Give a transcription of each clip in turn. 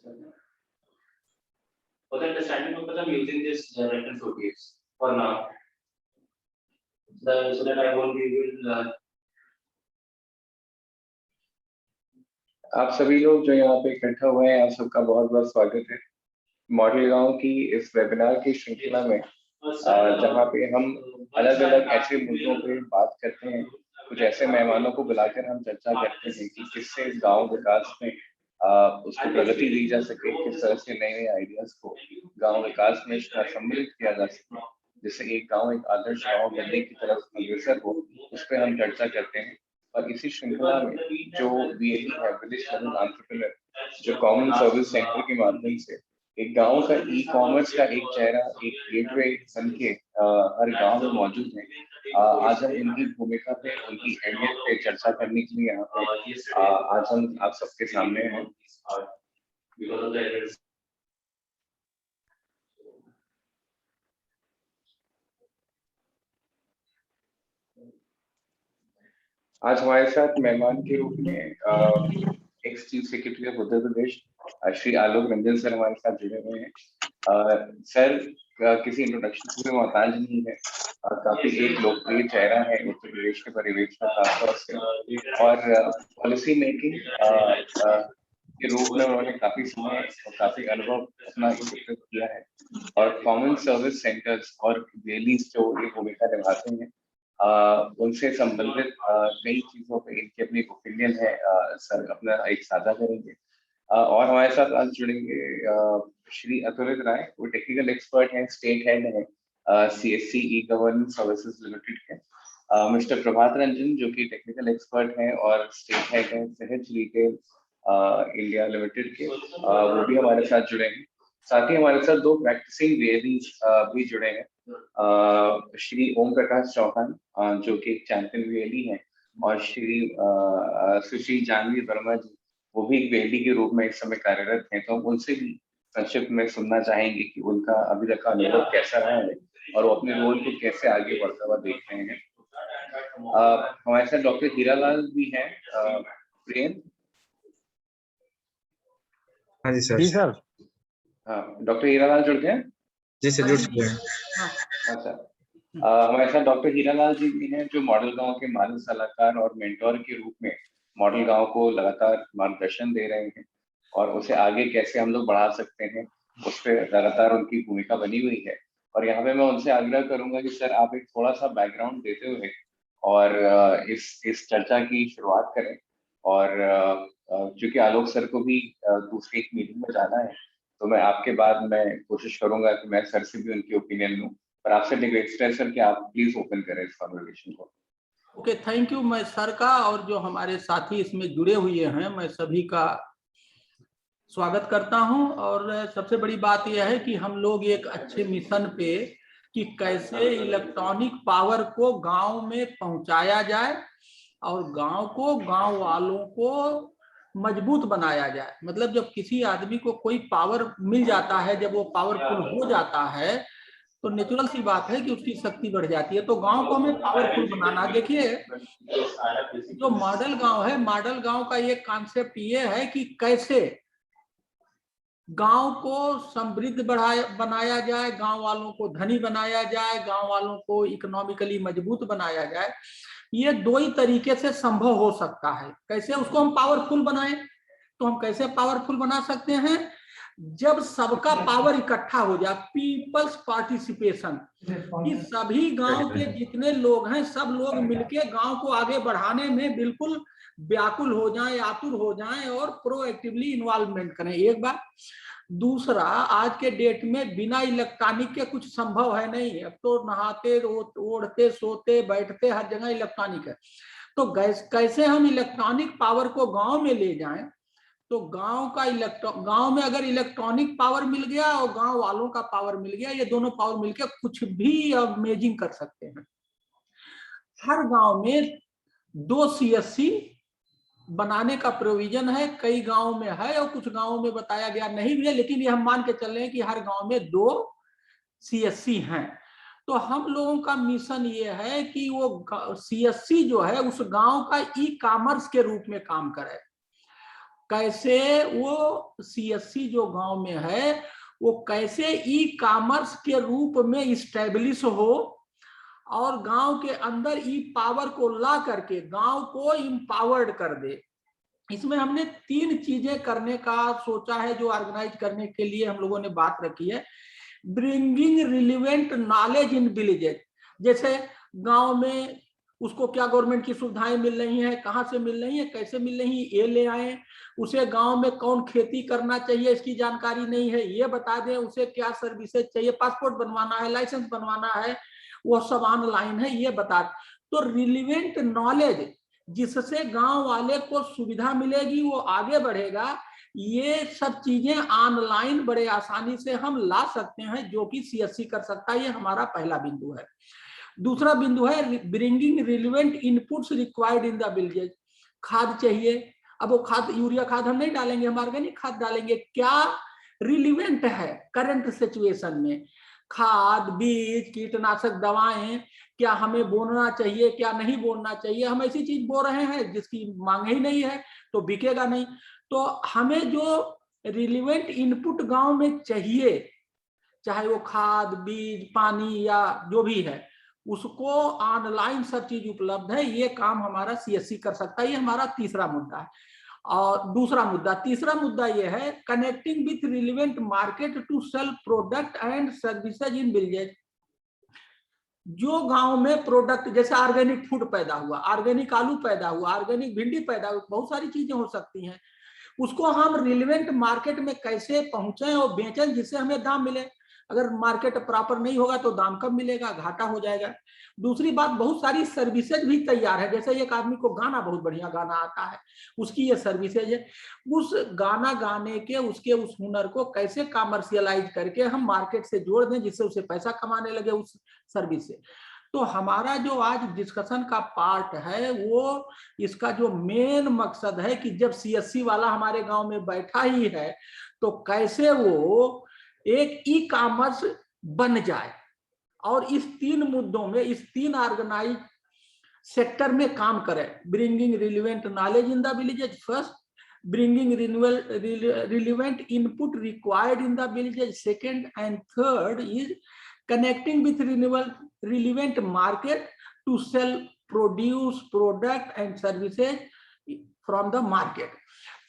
For the understanding purpose, I'm using this reference OTS for now. So that I won't be able. आप सभी लोग जो यहाँ पे इकट्ठा हुए हैं, आप सबका बहुत बहुत स्वागत है मॉडल गांव की इस वेबिनार की श्रृंखला में, जहाँ पे हम अलग अलग ऐसे मुद्दों पे बात करते हैं। कुछ ऐसे मेहमानों को बुलाकर हम चर्चा करते हैं कि किससे इस गांव विकास में उसको प्रगति दी जा सके, किस तरह से नए नए आइडियाज को गांव विकास में सम्मिलित किया जा सके, जिससे एक गांव एक आदर्श गांव बनने की तरफ अग्रसर हो, उस पर हम चर्चा करते हैं। और इसी श्रृंखला में जो VLE है, विलेज लेवल एंटरप्रेन्योर, जो कॉमन सर्विस सेंटर के माध्यम से एक गांव का ई-कॉमर्स का एक चेहरा, एक गेटवे बन के हर गांव में मौजूद है। आज हम उनकी भूमिका पे, उनकी अहमियत पे चर्चा करने के लिए यहाँ पे आज हम आप सबके सामने हैं। आज हमारे साथ मेहमान के रूप में ex chief secretary of Uttar Pradesh Shri Alok Ranjan sir हमारे साथ जुड़े हुए हैं। सर किसी इंट्रोडक्शन की मोहताज नहीं है, काफी एक लोकप्रिय चेहरा है उत्तर प्रदेश के परिवेश में खासतौर से, और पॉलिसी मेकिंग के रूप में उन्होंने काफी समय और काफी अनुभव अपना एकत्रित किया है। और कॉमन सर्विस सेंटर्स और वेलीज जो ये भूमिका निभाते हैं, उनसे संबंधित कई चीजों पे इनकी अपनी ओपिनियन है, सर अपना एक साझा करेंगे। और हमारे साथ आज जुड़ेंगे श्री अतुलित राय, वो टेक्निकल एक्सपर्ट हैं, स्टेट हेड है CSC ई-गवर्नेंस सर्विसेज लिमिटेड के। मिस्टर प्रभात रंजन जो कि टेक्निकल एक्सपर्ट हैं और स्टेट हेड है सहज रिटेल इंडिया लिमिटेड के, वो भी हमारे साथ जुड़े हैं। साथ ही हमारे साथ दो प्रैक्टिसिंग वेलीज भी जुड़े हैं, श्री ओम प्रकाश चौहान जो कि एक चैंपियन वेली हैं, और श्री सुश्री जानवी वर्मा जी, वो भी एक वेली के रूप में इस समय कार्यरत हैं। तो हम उनसे भी संक्षिप्त में सुनना चाहेंगे कि उनका अभी तक का अनुभव कैसा रहा है और वो अपने रोल को कैसे आगे बढ़ता हुआ देख रहे हैं। हमारे साथ डॉक्टर हीरालाल भी हैं। प्रियन। हाँ जी सर। जी सर। हाँ, डॉक्टर हीरालाल जुड़ गए? जी सर जुड़ चुके हैं। अच्छा, हमारे साथ डॉक्टर हीरालाल जी भी हैं जो मॉडल गांव के मानव सलाहकार और मेंटोर के रूप में मॉडल गांव को लगातार मार्गदर्शन दे रहे हैं, और उसे आगे कैसे हम लोग बढ़ा सकते हैं उस पर लगातार उनकी भूमिका बनी हुई है। और यहाँ पे मैं उनसे आग्रह करूंगा कि सर आप एक थोड़ा सा बैकग्राउंड देते हुए और इस चर्चा की शुरुआत करें। और चूंकि आलोक सर को भी दूसरी एक मीटिंग में जाना है, तो मैं आपके बाद मैं कोशिश करूंगा कि मैं सर से भी उनकी ओपिनियन लूं, पर आपसे रिक्वेस्ट है सर कि आप प्लीज ओपन करें इस कन्वर्सेशन को। Okay, thank you. मैं सर का और जो हमारे साथी इसमें जुड़े हुए हैं, मैं सभी का स्वागत करता हूं। और सबसे बड़ी बात यह है कि हम लोग एक अच्छे मिशन पे कि कैसे इलेक्ट्रॉनिक पावर को गांव में पहुंचाया जाए और गांव को, गांव वालों को मजबूत बनाया जाए। मतलब जब किसी आदमी को कोई पावर मिल जाता है, जब वो पावरफुल हो जाता है, तो नेचुरल सी बात है कि उसकी शक्ति बढ़ जाती है। तो गांव को हमें पावरफुल बनाना। देखिए, जो मॉडल गांव है, मॉडल गांव का ये कॉन्सेप्ट ये है कि कैसे गांव को समृद्ध बनाया जाए, गांव वालों को धनी बनाया जाए, गांव वालों को इकोनॉमिकली मजबूत बनाया जाए। ये दो ही तरीके से संभव हो सकता है। कैसे उसको हम पावरफुल बनाएं? तो हम कैसे पावरफुल बना सकते हैं? जब सबका पावर इकट्ठा हो जाए, पीपल्स पार्टिसिपेशन, कि सभी गांव के जितने लोग हैं सब लोग मिलके गांव को आगे बढ़ाने में बिल्कुल व्याकुल हो जाएं, आतुर हो जाएं और प्रोएक्टिवली इन्वॉल्वमेंट करें। एक बात। दूसरा, आज के डेट में बिना इलेक्ट्रॉनिक के कुछ संभव है नहीं। अब तो नहाते, ओढ़ते, सोते, बैठते हर जगह इलेक्ट्रॉनिक है। तो कैसे हम इलेक्ट्रॉनिक पावर को गांव में ले जाएं? तो गांव में अगर इलेक्ट्रॉनिक पावर मिल गया और गांव वालों का पावर मिल गया, ये दोनों पावर मिलकर कुछ भी अमेजिंग कर सकते हैं। हर गांव में 2 CSC बनाने का प्रोविजन है। कई गांव में है और कुछ गांवों में बताया गया नहीं भी है, लेकिन ये हम मान के चल रहे हैं कि हर गांव में 2 CSC हैं। तो हम लोगों का मिशन ये है कि वो CSC जो है उस गांव का ई-कॉमर्स के रूप में काम करे। कैसे वो सीएससी जो गांव में है वो कैसे ई कॉमर्स के रूप में इस्टेब्लिश हो और गांव के अंदर ई पावर को ला करके गांव को इम्पावर्ड कर दे। इसमें हमने 3 चीजें करने का सोचा है जो ऑर्गेनाइज करने के लिए हम लोगों ने बात रखी है। Bringing relevant knowledge in villages, जैसे गांव में उसको क्या गवर्नमेंट की सुविधाएं मिल रही हैं, कहाँ से मिल रही हैं, कैसे मिल रही हैं, ये ले आए। उसे गांव में कौन खेती करना चाहिए इसकी जानकारी नहीं है, ये बता दें। उसे क्या सर्विसेज चाहिए, पासपोर्ट बनवाना है, लाइसेंस बनवाना है, वो सब ऑनलाइन है, ये बता। तो रिलेवेंट नॉलेज जिससे गांव वाले को सुविधा मिलेगी, वो आगे बढ़ेगा। ये सब चीजें ऑनलाइन बड़े आसानी से हम ला सकते हैं, जो कि सीएससी कर सकता है। ये हमारा पहला बिंदु है। दूसरा बिंदु है bringing relevant inputs required in the village. खाद चाहिए, अब वो खाद यूरिया खाद हम नहीं डालेंगे, हम ऑर्गेनिक खाद डालेंगे। क्या रिलेवेंट है करंट सिचुएशन में, खाद, बीज, कीटनाशक दवाएं क्या हमें बोना चाहिए, क्या नहीं बोना चाहिए। हम ऐसी चीज बो रहे हैं जिसकी मांग ही नहीं है तो बिकेगा नहीं। तो हमें जो रिलेवेंट इनपुट गांव में चाहिए, चाहे वो खाद, बीज, पानी या जो भी है, उसको ऑनलाइन सब चीज उपलब्ध है। ये काम हमारा सीएससी कर सकता है। ये हमारा तीसरा मुद्दा है। और दूसरा मुद्दा, तीसरा मुद्दा ये है connecting with relevant market to sell product and services in village. जो गांव में प्रोडक्ट, जैसे ऑर्गेनिक फूड पैदा हुआ, ऑर्गेनिक आलू पैदा हुआ, ऑर्गेनिक भिंडी पैदा हुआ, बहुत सारी चीजें हो सकती हैं, उसको हम रिलेवेंट मार्केट में कैसे पहुंचे और बेचें जिससे हमें दाम मिले। अगर मार्केट प्रॉपर नहीं होगा तो दाम कब मिलेगा, घाटा हो जाएगा। दूसरी बात, बहुत सारी सर्विसेज भी तैयार है। जैसे एक आदमी को गाना, बहुत बढ़िया गाना आता है, उसकी ये सर्विसेज है। उस गाना गाने के उसके उस हुनर को कैसे कमर्शियलाइज करके हम मार्केट से जोड़ दें जिससे उसे पैसा कमाने लगे उस सर्विस से। तो हमारा जो आज डिस्कशन का पार्ट है वो, इसका जो मेन मकसद है कि जब सीएससी वाला हमारे गांव में बैठा ही है तो कैसे वो एक ई कॉमर्स बन जाए और इस 3 मुद्दों में, इस 3 ऑर्गेनाइज सेक्टर में काम करे। Bringing relevant knowledge in the villages first, bringing relevant input required in the villages second, and third is connecting with relevant market to sell produce, product and services from the market।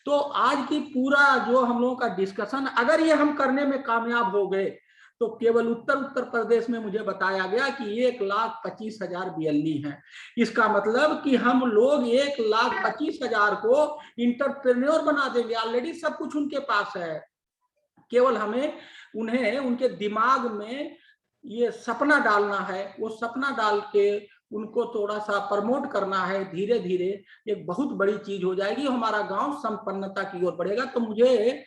तो आज की पूरा जो हम लोगों का discussion, अगर ये हम करने में कामयाब हो गए तो केवल उत्तर प्रदेश में मुझे बताया गया कि 1,25,000 BLE हैं। इसका मतलब कि हम लोग 1,25,000 को इंटरप्रेन्योर बना देंगे। ऑलरेडी सब कुछ उनके पास है, केवल हमें उन्हें उनके दिमाग में ये सपना डालना है। वो सपना डाल के उनको थोड़ा सा प्रमोट करना है। धीरे धीरे एक बहुत बड़ी चीज हो जाएगी, हमारा गांव संपन्नता की ओर बढ़ेगा। तो मुझे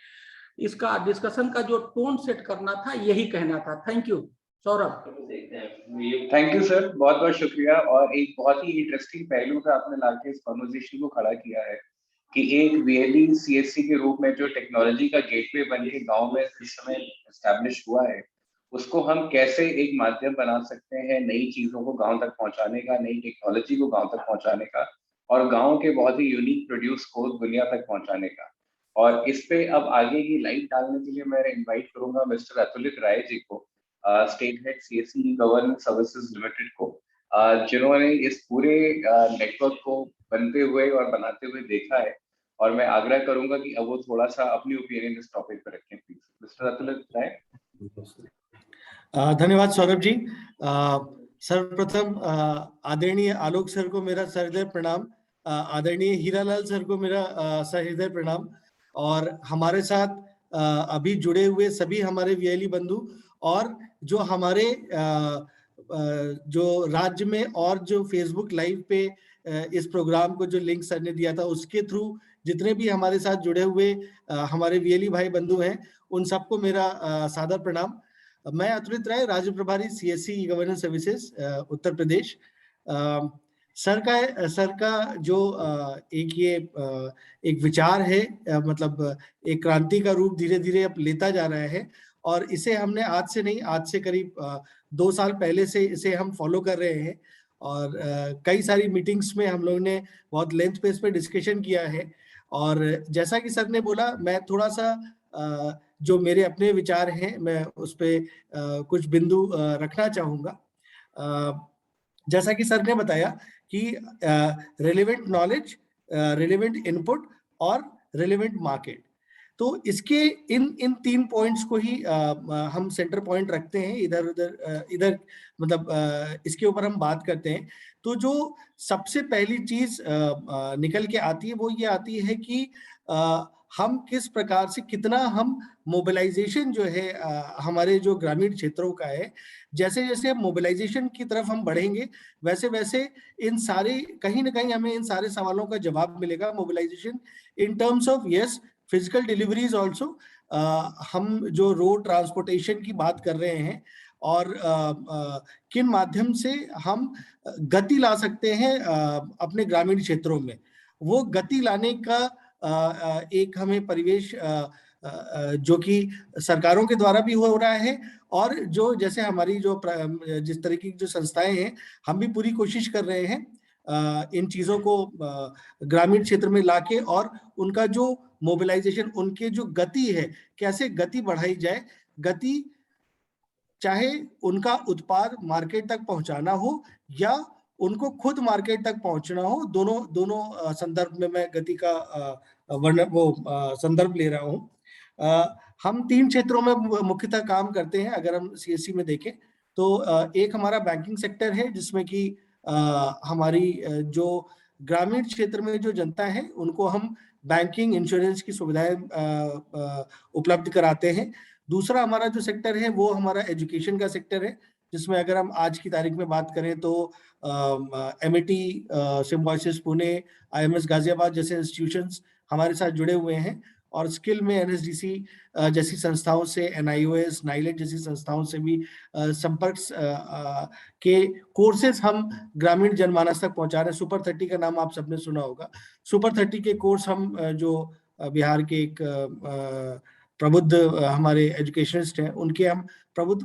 इसका डिस्कशन का जो टोन सेट करना था यही कहना था। Thank you Saurabh. Thank you sir, बहुत बहुत शुक्रिया। और एक बहुत ही इंटरेस्टिंग पहलू पे आपने लाके इस कॉन्वर्सेशन को खड़ा किया है कि एक वीएलई सीएससी के रूप में जो टेक्नोलॉजी का गेटवे बन के गाँव में इस समय एस्टैब्लिश हुआ है, उसको हम कैसे एक माध्यम बना सकते हैं नई चीजों को गांव तक पहुंचाने का, नई टेक्नोलॉजी को गांव तक पहुंचाने का, और गांव के बहुत ही यूनिक प्रोड्यूस को दुनिया तक पहुंचाने का। और इस पे अब आगे की लाइट डालने के लिए मैं इनवाइट करूंगा मिस्टर अतुलित राय जी को, state head CSC governance services limited को, जिन्होंने इस पूरे नेटवर्क को बनते हुए और बनाते हुए देखा है। और मैं आग्रह करूंगा कि अब वो थोड़ा सा अपनी ओपिनियन इस टॉपिक पर रखें, प्लीज। मिस्टर अतुलित राय। धन्यवाद सौरभ जी। सर्वप्रथम आदरणीय आलोक सर को मेरा सहृदय प्रणाम, आदरणीय हीरालाल सर को मेरा सहृदय प्रणाम, और हमारे साथ अभी जुड़े हुए सभी हमारे वीएलई बंधु, और जो हमारे जो राज्य में और जो फेसबुक लाइव पे इस प्रोग्राम को जो लिंक सर ने दिया था उसके थ्रू जितने भी हमारे साथ जुड़े हुए हमारे वीएलई भाई बंधु हैं, उन सबको मेरा सादर प्रणाम। मैं अतुलित राय, राज्य प्रभारी CSC governance services Uttar Pradesh. Sir का जो एक विचार है, मतलब एक क्रांति का रूप धीरे धीरे अब लेता जा रहा है, और इसे हमने आज से नहीं, आज से करीब 2 साल पहले से इसे हम फॉलो कर रहे हैं। और कई सारी मीटिंग्स में हम लोगों ने बहुत लेंथ पे इस पे डिस्कशन किया है। और जैसा कि सर ने बोला, मैं थोड़ा सा जो मेरे अपने विचार हैं मैं उस पे कुछ बिंदु रखना चाहूँगा। जैसा कि सर ने बताया कि रिलेवेंट नॉलेज, रिलेवेंट इनपुट और रिलेवेंट मार्केट, तो इसके इन 3 पॉइंट्स को ही हम सेंटर पॉइंट रखते हैं। इधर मतलब इसके ऊपर हम बात करते हैं। तो जो सबसे पहली चीज निकल के आती है वो ये आती है कि हम किस प्रकार से कितना हम मोबिलाइजेशन जो है हमारे जो ग्रामीण क्षेत्रों का है, जैसे जैसे मोबिलाइजेशन की तरफ हम बढ़ेंगे वैसे वैसे इन सारे कहीं ना कहीं हमें इन सारे सवालों का जवाब मिलेगा। Mobilisation in terms of yes physical deliveries also, हम जो रोड ट्रांसपोर्टेशन की बात कर रहे हैं और किन माध्यम से हम गति ला सकते हैं अपने ग्रामीण क्षेत्रों में, वो गति लाने का एक हमें परिवेश जो कि सरकारों के द्वारा भी हो रहा है और जो जैसे हमारी जो जिस तरीके की जो संस्थाएं हैं हम भी पूरी कोशिश कर रहे हैं इन चीजों को ग्रामीण क्षेत्र में लाके और उनका जो मोबिलाइजेशन, उनके जो गति है, कैसे गति बढ़ाई जाए। गति चाहे उनका उत्पाद मार्केट तक पहुंचाना हो या उनको खुद मार्केट तक पहुंचना हो, दोनों संदर्भ में मैं गति का संदर्भ ले रहा हूं। हम 3 क्षेत्रों में मुख्यतः काम करते हैं। अगर हम सीएससी में देखें तो एक हमारा बैंकिंग सेक्टर है जिसमें कि हमारी जो ग्रामीण क्षेत्र में जो जनता है उनको हम बैंकिंग इंश्योरेंस की सुविधाएं उपलब्ध कराते हैं। दूसरा हमारा जो सेक्टर है वो हमारा एजुकेशन का सेक्टर है, जिसमें अगर हम आज की तारीख में बात करें तो MIT, symbiosis Pune, IMS Ghaziabad जैसे इंस्टीट्यूशंस हमारे साथ जुड़े हुए हैं और स्किल में एनएसडीसी जैसी संस्थाओं से, एनआईओएस, नाइलेट जैसी संस्थाओं से भी संपर्क के कोर्सेज हम ग्रामीण जनमानस तक पहुंचा रहे हैं। सुपर 30 का नाम आप सबने सुना होगा। सुपर 30 के कोर्स हम जो बिहार के एक प्रबुद्ध हमारे एजुकेशनिस्ट हैं उनके हम प्रबुद्ध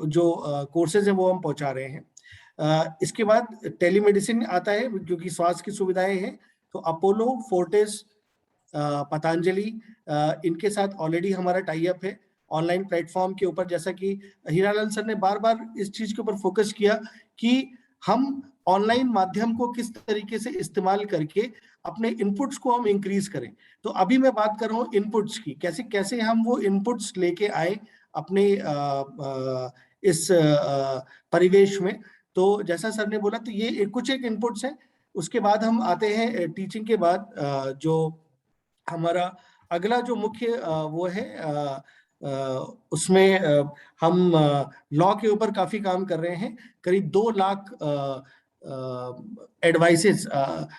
जो कोर्सेज हैं वो हम पहुंचा रहे हैं। इसके बाद टेलीमेडिसिन आता है क्योंकि स्वास्थ्य की सुविधाएं हैं, तो अपोलो, फोर्टिस, पतंजलि, इनके साथ ऑलरेडी हमारा टाई अप है ऑनलाइन प्लेटफॉर्म के ऊपर। जैसा कि हीरालाल सर ने बार बार इस चीज के ऊपर फोकस किया कि हम ऑनलाइन माध्यम को किस तरीके से इस्तेमाल करके अपने इनपुट्स को हम इंक्रीज करें। तो अभी मैं बात कर रहा हूँ इनपुट्स की, कैसे कैसे हम वो इनपुट्स लेके आए अपने इस परिवेश में। तो जैसा सर ने बोला, तो ये कुछ एक इनपुट्स हैं। उसके बाद हम आते हैं टीचिंग के बाद जो हमारा अगला जो मुख्य वो है उसमें हम लॉ के ऊपर काफी काम कर रहे हैं। करीब 2 लाख एडवाइसेस,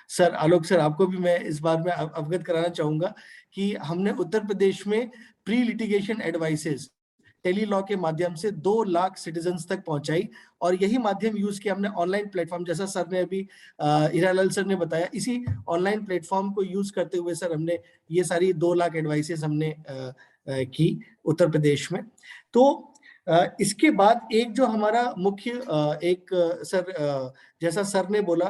सर आलोक सर आपको भी मैं इस बार में अवगत कराना चाहूंगा कि हमने उत्तर प्रदेश में pre litigation advices tele law के माध्यम से 2 लाख सिटीजन्स तक पहुंचाई और यही माध्यम यूज किया हमने ऑनलाइन प्लेटफॉर्म, जैसा सर ने अभी हीरालाल सर ने बताया। इसी ऑनलाइन प्लेटफॉर्म को यूज करते हुए सर हमने ये सारी 2 लाख एडवाइसेस हमने की उत्तर प्रदेश में। तो इसके बाद एक जो हमारा मुख्य एक सर जैसा सर ने बोला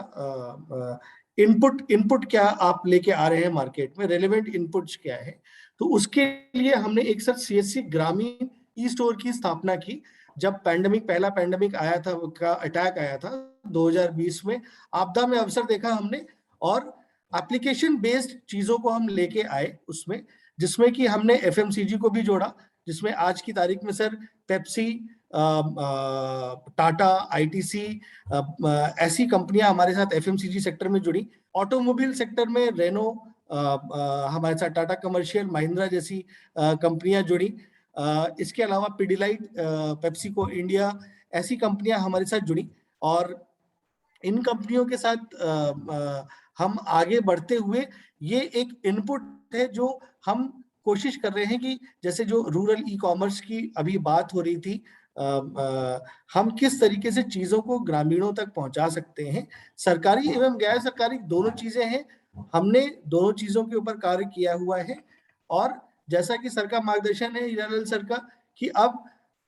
इनपुट क्या आप लेके आ रहे हैं मार्केट में, रेलेवेंट इनपुट्स क्या है, तो उसके लिए हमने एक सर सीएससी ग्रामीण ई स्टोर की स्थापना की। जब पहला पैंडेमिक आया था, का अटैक आया था 2020 में, आपदा में अवसर देखा हमने और एप्लीकेशन बेस्ड चीजों को हम लेके आए उसमें, जिसमें कि हमने एफएमसीजी को भी जोड़ा, जिसमें आज की तारीख में सर पेप्सी, टाटा, आईटीसी ऐसी कंपनियां हमारे साथ एफएमसीजी सेक्टर में जुड़ी। ऑटोमोबाइल सेक्टर में रेनो हमारे साथ, टाटा कमर्शियल, महिंद्रा जैसी कंपनियां जुड़ी। इसके अलावा पिडिलाइट, पेप्सिको इंडिया, ऐसी कंपनियां हमारे साथ जुड़ी और इन कंपनियों के साथ हम आगे बढ़ते हुए ये एक इनपुट है जो हम कोशिश कर रहे हैं कि जैसे जो रूरल ई कॉमर्स की अभी बात हो रही थी, हम किस तरीके से चीजों को ग्रामीणों तक पहुंचा सकते हैं। सरकारी एवं गैर सरकारी दोनों चीजें हैं, हमने दोनों चीजों के ऊपर कार्य किया हुआ है और जैसा कि सर का मार्गदर्शन है हीरालाल सर का कि अब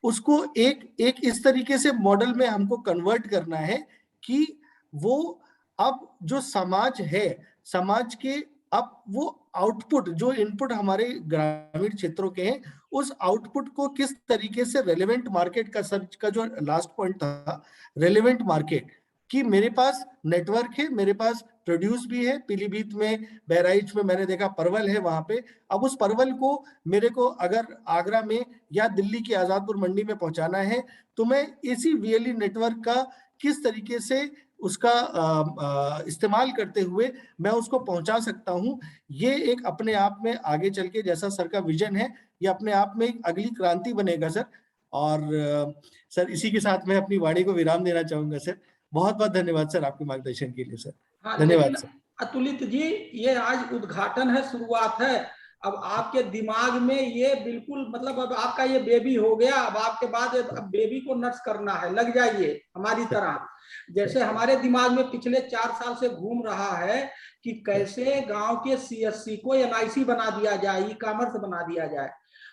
उसको एक इस तरीके से मॉडल में हमको कन्वर्ट करना है कि वो अब जो समाज है, समाज के अब वो आउटपुट, जो इनपुट हमारे ग्रामीण क्षेत्रों के हैं, उस आउटपुट को किस तरीके से रेलेवेंट मार्केट का, सर्च का जो लास्ट पॉइंट था, रेलेवेंट मार्केट, कि मेरे पास नेटवर्क है, मेरे पास प्रोड्यूस भी है, पीलीभीत में, बहराइच में मैंने देखा परवल है वहां पे। अब उस परवल को मेरे को अगर आगरा में या दिल्ली की आजादपुर मंडी में पहुंचाना है, तो मैं इसी वीएलई नेटवर्क का किस तरीके से उसका इस्तेमाल करते हुए मैं उसको पहुंचा सकता हूं। ये एक अपने आप में आगे चल के, जैसा सर का विजन है, ये अपने आप में एक अगली क्रांति बनेगा सर। और सर इसी के साथ मैं अपनी वाणी को विराम देना चाहूंगा सर। बहुत बहुत धन्यवाद सर आपके मार्गदर्शन के लिए सर। हाँ, धन्यवाद लेकिन सर। अतुलित जी, ये आज उद्घाटन है, शुरुआत है। अब आपके दिमाग में ये बिल्कुल, मतलब अब आपका ये बेबी हो गया, अब आपके बाद अब बेबी को नर्स करना है, लग जाइए हमारी तरह। जैसे हमारे दिमाग में पिछले 4 साल से घूम रहा है कि कैसे गांव के सीएससी को एनआईसी बना दिया जाए, ई कॉमर्स बना दिया जाए।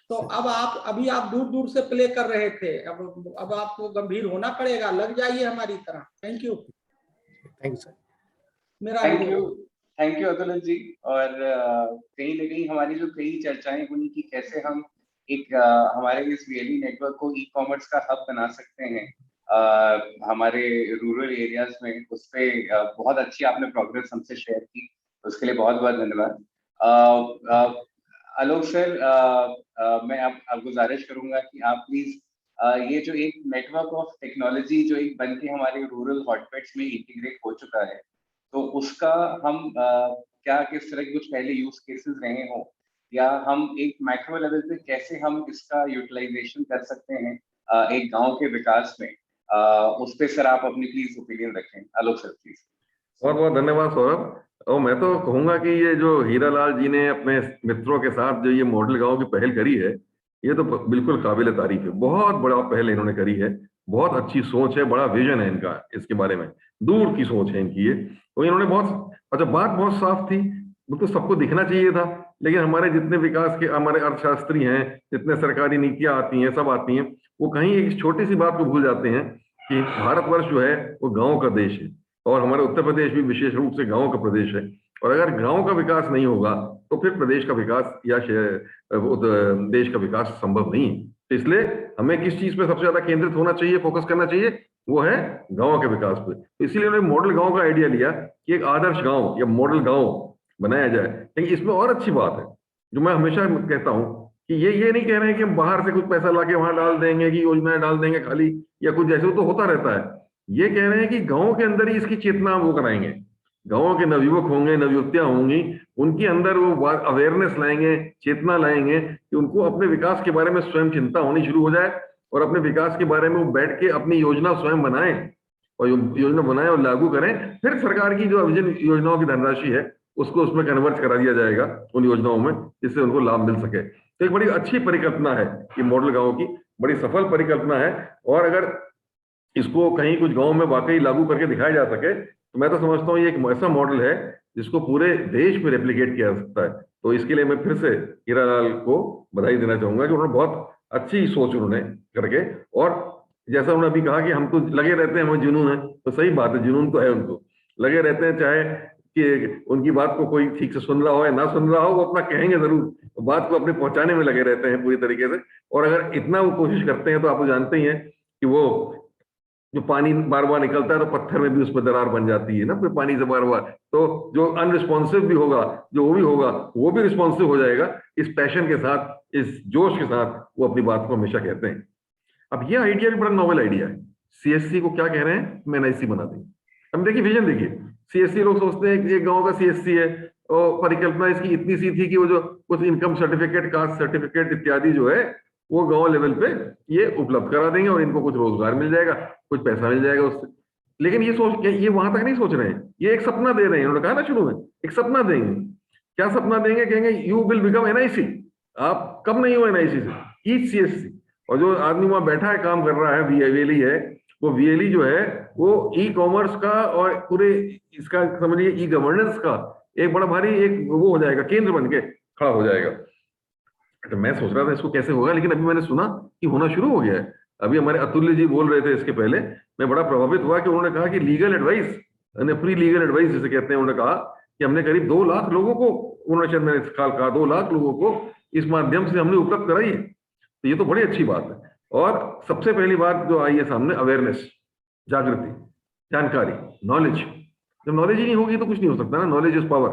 तो अब आप दूर दूर से प्ले कर रहे थे, अब आपको गंभीर होना पड़ेगा, लग जाइए हमारी तरह। Thank you. Thank you sir. मेरा थैंक यू अतुल जी। और कहीं ना कहीं हमारी जो कई चर्चाएं हुई कि कैसे हम एक हमारे इस वीएलई नेटवर्क को ई कॉमर्स का हब बना सकते हैं हमारे रूरल एरियाज में, उस पर बहुत अच्छी आपने प्रोग्रेस हमसे शेयर की, उसके लिए बहुत बहुत धन्यवाद। आलोक सर, मैं अब गुजारिश करूंगा कि आप प्लीज ये जो एक नेटवर्क ऑफ टेक्नोलॉजी जो एक बन के हमारे रूरल हॉटस्पॉट्स में इंटीग्रेट हो चुका है, तो उसका हम क्या किस तरह के कुछ पहले यूज केसेस रहे हों, या हम एक मैक्रो लेवल पे कैसे हम इसका यूटिलाइजेशन कर सकते हैं एक गांव के विकास में, उस पे सर आप अपनी प्लीज ओपिनियन रखें। आलोक सर प्लीज। बहुत बहुत धन्यवाद सौरभ। और मैं तो कहूंगा कि ये जो हीरालाल जी ने अपने मित्रों के साथ जो ये मॉडल गांव की पहल करी है, ये तो बिल्कुल काबिल तारीफ है। बहुत बड़ा पहल इन्होंने करी है, बहुत अच्छी सोच है, बड़ा विजन है इनका, इसके बारे में दूर की सोच है इनकी ये। तो इन्होंने बहुत अच्छा, बात बहुत साफ थी, वो तो सबको दिखना चाहिए था, लेकिन हमारे जितने विकास के हमारे अर्थशास्त्री हैं, जितने सरकारी नीतियां आती हैं, सब आती हैं, वो कहीं एक छोटी सी बात को भूल जाते हैं कि भारतवर्ष जो है वो गाँव का देश है, और हमारे उत्तर प्रदेश भी विशेष रूप से गांव का प्रदेश है। और अगर गांव का विकास नहीं होगा तो फिर प्रदेश का विकास या देश का विकास संभव नहीं है। तो इसलिए हमें किस चीज पे सबसे ज्यादा केंद्रित होना चाहिए, फोकस करना चाहिए, वो है गांव के विकास पे। तो इसीलिए उन्होंने मॉडल गांव का आइडिया लिया कि एक आदर्श गांव या मॉडल गांव बनाया जाए। लेकिन इसमें और अच्छी बात है जो मैं हमेशा कहता हूं कि ये नहीं कह रहे हैं कि हम बाहर से कुछ पैसा लाके वहां डाल देंगे, कि योजनाएं डाल देंगे खाली, या कुछ जैसे, वो तो होता रहता है। ये कह रहे हैं कि गांव के अंदर ही इसकी चेतना वो कराएंगे, गांव के नवयुवक होंगे, नवयुवतियां होंगी, उनके अंदर वो अवेयरनेस लाएंगे, चेतना लाएंगे कि उनको अपने विकास के बारे में स्वयं चिंता होनी शुरू हो जाए, और अपने विकास के बारे में वो बैठ के अपनी योजना स्वयं बनाएं, और योजना बनाएं और लागू करें। फिर सरकार की जो जिन योजनाओं की धनराशि है उसको उसमें कन्वर्ट करा दिया जाएगा उन योजनाओं में, जिससे उनको लाभ मिल सके। तो एक बड़ी अच्छी परिकल्पना है ये मॉडल गाँव की, बड़ी सफल परिकल्पना है। और अगर इसको कहीं कुछ गांव में वाकई लागू करके दिखाया जा सके, तो मैं तो समझता हूँ ये एक ऐसा मॉडल है जिसको पूरे देश में रेप्लिकेट किया जा सकता है। तो इसके लिए मैं फिर से हीरालाल को बधाई देना चाहूंगा कि उन्होंने बहुत अच्छी सोच उन्होंने करके, और जैसा उन्होंने अभी कहा कि हम तो लगे रहते हैं, हमें जुनून है, तो सही बात है, जुनून तो है, उनको लगे रहते हैं, चाहे कि उनकी बात को कोई ठीक से सुन रहा हो या ना सुन रहा हो, वो अपना कहेंगे जरूर, तो बात को अपने पहुंचाने में लगे रहते हैं पूरी तरीके से। और अगर इतना वो कोशिश करते हैं तो आप जानते ही हैं कि वो जो पानी बार बार निकलता है तो पत्थर में भी उसमें दरार बन जाती है ना, फिर पानी से बार बार, तो जो अनरिस्पॉन्सिव भी होगा, जो वो भी होगा, वो भी रिस्पॉन्सिव हो जाएगा। इस पैशन के साथ, इस जोश के साथ वो अपनी बात को हमेशा कहते हैं। अब ये आइडिया भी बड़ा नॉवेल आइडिया है। सीएससी को क्या कह रहे हैं, हम एनआईसी बना देंगे। अब देखिए विजन देखिए, सीएससी लोग सोचते हैं एक गांव का सीएससी है, और परिकल्पना इसकी इतनी सी थी कि वो जो कुछ इनकम सर्टिफिकेट, कास्ट सर्टिफिकेट इत्यादि जो है वो गांव लेवल पे ये उपलब्ध करा देंगे, और इनको कुछ रोजगार मिल जाएगा, कुछ पैसा मिल जाएगा उससे। लेकिन ये वहां तक नहीं सोच रहे हैं, ये एक सपना दे रहे हैं। उन्होंने कहा ना शुरू में, एक सपना देंगे। क्या सपना देंगे? कहेंगे यू विल बिकम एनआईसी। आप कब नहीं हो एनआईसी से, ईच सीएससी। और जो आदमी वहां बैठा है, काम कर रहा है, वीएलई है, वो वीएलई जो है वो ई कॉमर्स का और पूरे इसका समझिए ई गवर्नेंस का एक बड़ा भारी एक वो हो जाएगा, केंद्र बन के खड़ा हो जाएगा। तो मैं सोच रहा था इसको कैसे होगा, लेकिन अभी मैंने सुना कि होना शुरू हो गया है। अभी हमारे अतुल्य जी बोल रहे थे इसके पहले, मैं बड़ा प्रभावित हुआ कि उन्होंने कहा कि legal advice, pre legal advice जिसे कहते हैं, उन्होंने कहा कि हमने करीब 2 लाख लोगों को, उन्होंने चंद इस साल कहा 2 लाख लोगों को इस माध्यम से हमने उपलब्ध कराई है। तो ये तो बड़ी अच्छी बात है। और सबसे पहली बात जो आई है सामने, अवेयरनेस, जागृति, जानकारी, नॉलेज। जब नॉलेज ही नहीं होगी तो कुछ नहीं हो सकता ना, नॉलेज इज पावर।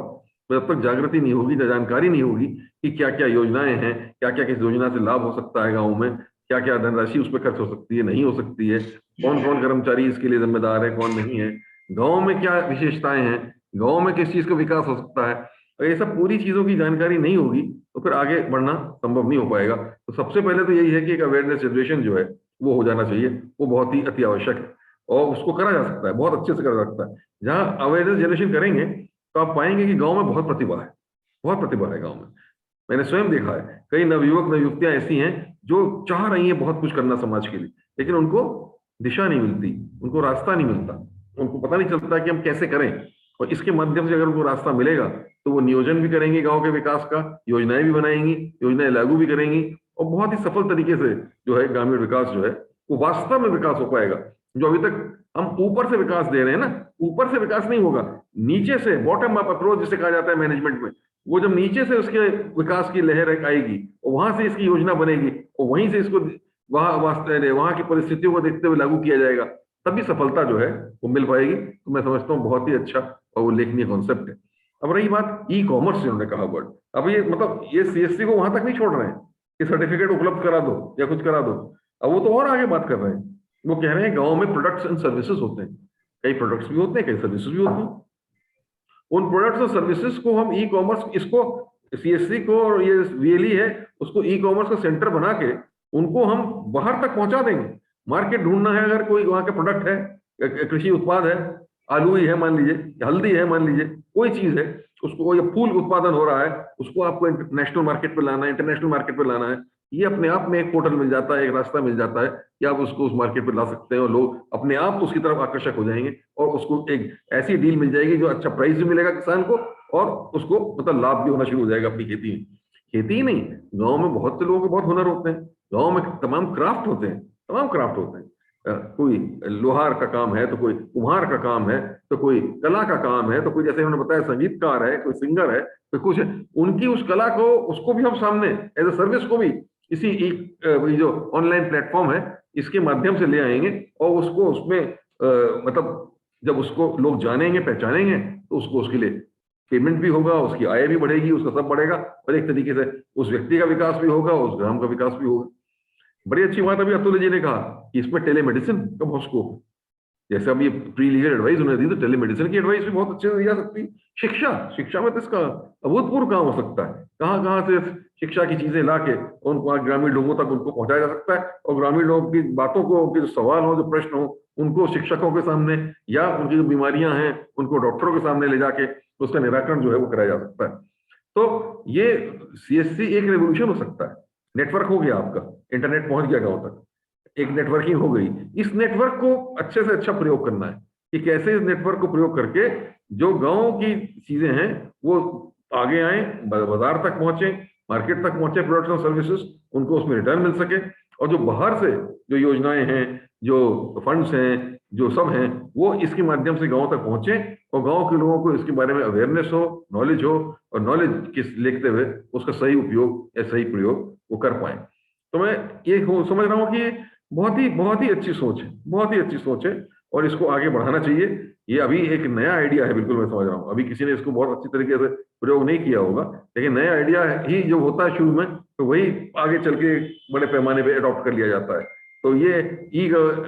जब तक जागृति नहीं होगी, जब जानकारी नहीं होगी कि क्या क्या योजनाएं हैं, क्या क्या किस योजना से लाभ हो सकता है गाँव में, क्या क्या धनराशि उस पर खर्च हो सकती है, नहीं हो सकती है, कौन कौन कर्मचारी इसके लिए जिम्मेदार है, कौन नहीं है, गाँव में क्या विशेषताएं हैं, गाँव में किस चीज का विकास हो सकता है, अगर ये सब पूरी चीजों की जानकारी नहीं होगी तो फिर आगे बढ़ना संभव नहीं हो पाएगा। तो सबसे पहले तो यही है कि एक अवेयरनेस जनरेशन जो है वो हो जाना चाहिए, वो बहुत ही अति आवश्यक है और उसको करा जा सकता है, बहुत अच्छे से करा जा सकता है। जहाँ अवेयरनेस जनरेशन करेंगे तो आप पाएंगे कि गाँव में बहुत प्रतिभा है, बहुत प्रतिभा है गाँव में। मैंने स्वयं देखा है, कई नवयुवक नवयुवतियां ऐसी हैं जो चाह रही हैं बहुत कुछ करना समाज के लिए, लेकिन उनको दिशा नहीं मिलती, उनको रास्ता नहीं मिलता, उनको पता नहीं चलता कि हम कैसे करें। और इसके माध्यम से अगर उनको रास्ता मिलेगा तो वो नियोजन भी करेंगे गांव के विकास का, योजनाएं भी बनाएंगी, योजनाएं लागू भी करेंगी और बहुत ही सफल तरीके से जो है ग्रामीण विकास जो है वो वास्तव में विकास हो पाएगा। जो अभी तक हम ऊपर से विकास दे रहे हैं ना, ऊपर से विकास नहीं होगा, नीचे से बॉटम अप अप्रोच जिसे कहा जाता है मैनेजमेंट में, वो जब नीचे से उसके विकास की लहर आएगी और वहां से इसकी योजना बनेगी और वहीं से इसको वहां की परिस्थितियों को देखते हुए लागू किया जाएगा, तभी सफलता जो है वो मिल पाएगी। तो मैं समझता हूँ बहुत ही अच्छा और उल्लेखनीय कॉन्सेप्ट है। अब रही बात ई कॉमर्स, जिन्होंने कहा वर्ड, अब ये मतलब ये सीएससी को वहां तक नहीं छोड़ रहे हैं कि सर्टिफिकेट उपलब्ध करा दो या कुछ करा दो, अब वो तो और आगे बात कर रहे हैं। वो कह रहे हैं गाँव में प्रोडक्ट्स एंड सर्विसेज होते हैं, कई प्रोडक्ट्स भी होते हैं, कई सर्विसेज भी होती हैं। उन प्रोडक्ट्स और सर्विसेज को हम ई कॉमर्स, इसको सीएससी को और ये वीएलई है उसको ई कॉमर्स का सेंटर बना के उनको हम बाहर तक पहुंचा देंगे। मार्केट ढूंढना है, अगर कोई वहां का प्रोडक्ट है, कृषि उत्पाद है, आलू ही है मान लीजिए, हल्दी है मान लीजिए, कोई चीज है, उसको, या फूल उत्पादन हो रहा है, उसको आपको नेशनल मार्केट पे लाना है, इंटरनेशनल मार्केट पे लाना है, ये अपने आप में एक पोर्टल मिल जाता है, एक रास्ता मिल जाता है कि आप उसको उस मार्केट पे ला सकते हैं और लोग अपने आप उसकी तरफ आकर्षक हो जाएंगे और उसको एक ऐसी डील मिल जाएगी जो अच्छा प्राइस भी मिलेगा किसान को और उसको मतलब लाभ भी होना शुरू हो जाएगा अपनी खेती में। खेती ही नहीं, गाँव में बहुत से लोगों को बहुत हुनर होते हैं, गाँव में तमाम क्राफ्ट होते हैं, तमाम क्राफ्ट होते हैं। कोई लोहार का काम है तो कोई कुम्हार का काम है तो कोई कला का काम है तो कोई, जैसे उन्होंने बताया, संगीतकार है, कोई सिंगर है, कोई कुछ है, उनकी उस कला को, उसको भी हम सामने एज ए सर्विस को भी इसी एक जो ऑनलाइन प्लेटफॉर्म है इसके माध्यम से ले आएंगे और उसको उसमें मतलब जब उसको लोग जानेंगे, पहचानेंगे तो उसको उसके लिए पेमेंट भी होगा, उसकी आय भी बढ़ेगी, उसका सब बढ़ेगा और एक तरीके से उस व्यक्ति का विकास भी होगा, उस ग्राम का विकास भी होगा। बड़ी अच्छी बात अभी अतुल्य जी ने कहा कि इसमें टेलीमेडिसिन का बहुत स्कोप है। जैसे अब ये प्री लीगल एडवाइस उन्होंने दी तो टेलीमेडिसिन की एडवाइस भी बहुत अच्छे से दी जा सकती है। शिक्षा में तो इसका अभूतपूर्व काम हो सकता है, कहाँ से शिक्षा की चीजें ला के उनको ग्रामीण लोगों तक उनको पहुंचाया जा सकता है और ग्रामीण लोगों की बातों को, उनके जो सवाल हो, जो प्रश्न हो, उनको शिक्षकों के सामने या उनकी जो बीमारियां हैं उनको डॉक्टरों के सामने ले जाके उसका निराकरण जो है वो कराया जा सकता है। तो ये सीएससी एक रेवोल्यूशन हो सकता है। नेटवर्क हो गया आपका, इंटरनेट पहुंच गया गांव तक, एक नेटवर्किंग हो गई। इस नेटवर्क को अच्छे से अच्छा प्रयोग करना है कि कैसे इस नेटवर्क को प्रयोग करके जो गांव की चीजें हैं वो आगे आए, बाजार तक पहुंचे, मार्केट तक पहुंचे, प्रोडक्ट्स और सर्विसेज, उनको उसमें रिटर्न मिल सके और जो बाहर से जो योजनाएं हैं, जो फंड्स हैं, जो सब हैं, वो इसके माध्यम से गांव तक पहुंचे और गांव के लोगों को इसके बारे में अवेयरनेस हो, नॉलेज हो और नॉलेज किस लेते हुए उसका सही उपयोग या सही प्रयोग वो कर पाए। तो मैं ये समझ रहा हूँ कि बहुत ही अच्छी सोच है, बहुत ही अच्छी सोच है और इसको आगे बढ़ाना चाहिए। ये अभी एक नया आइडिया है, बिल्कुल मैं समझ रहा हूँ, अभी किसी ने इसको बहुत अच्छी तरीके से प्रयोग नहीं किया होगा, लेकिन नया आइडिया ही जो होता है शुरू में तो वही आगे चल के बड़े पैमाने पे अडॉप्ट कर लिया जाता है। तो ये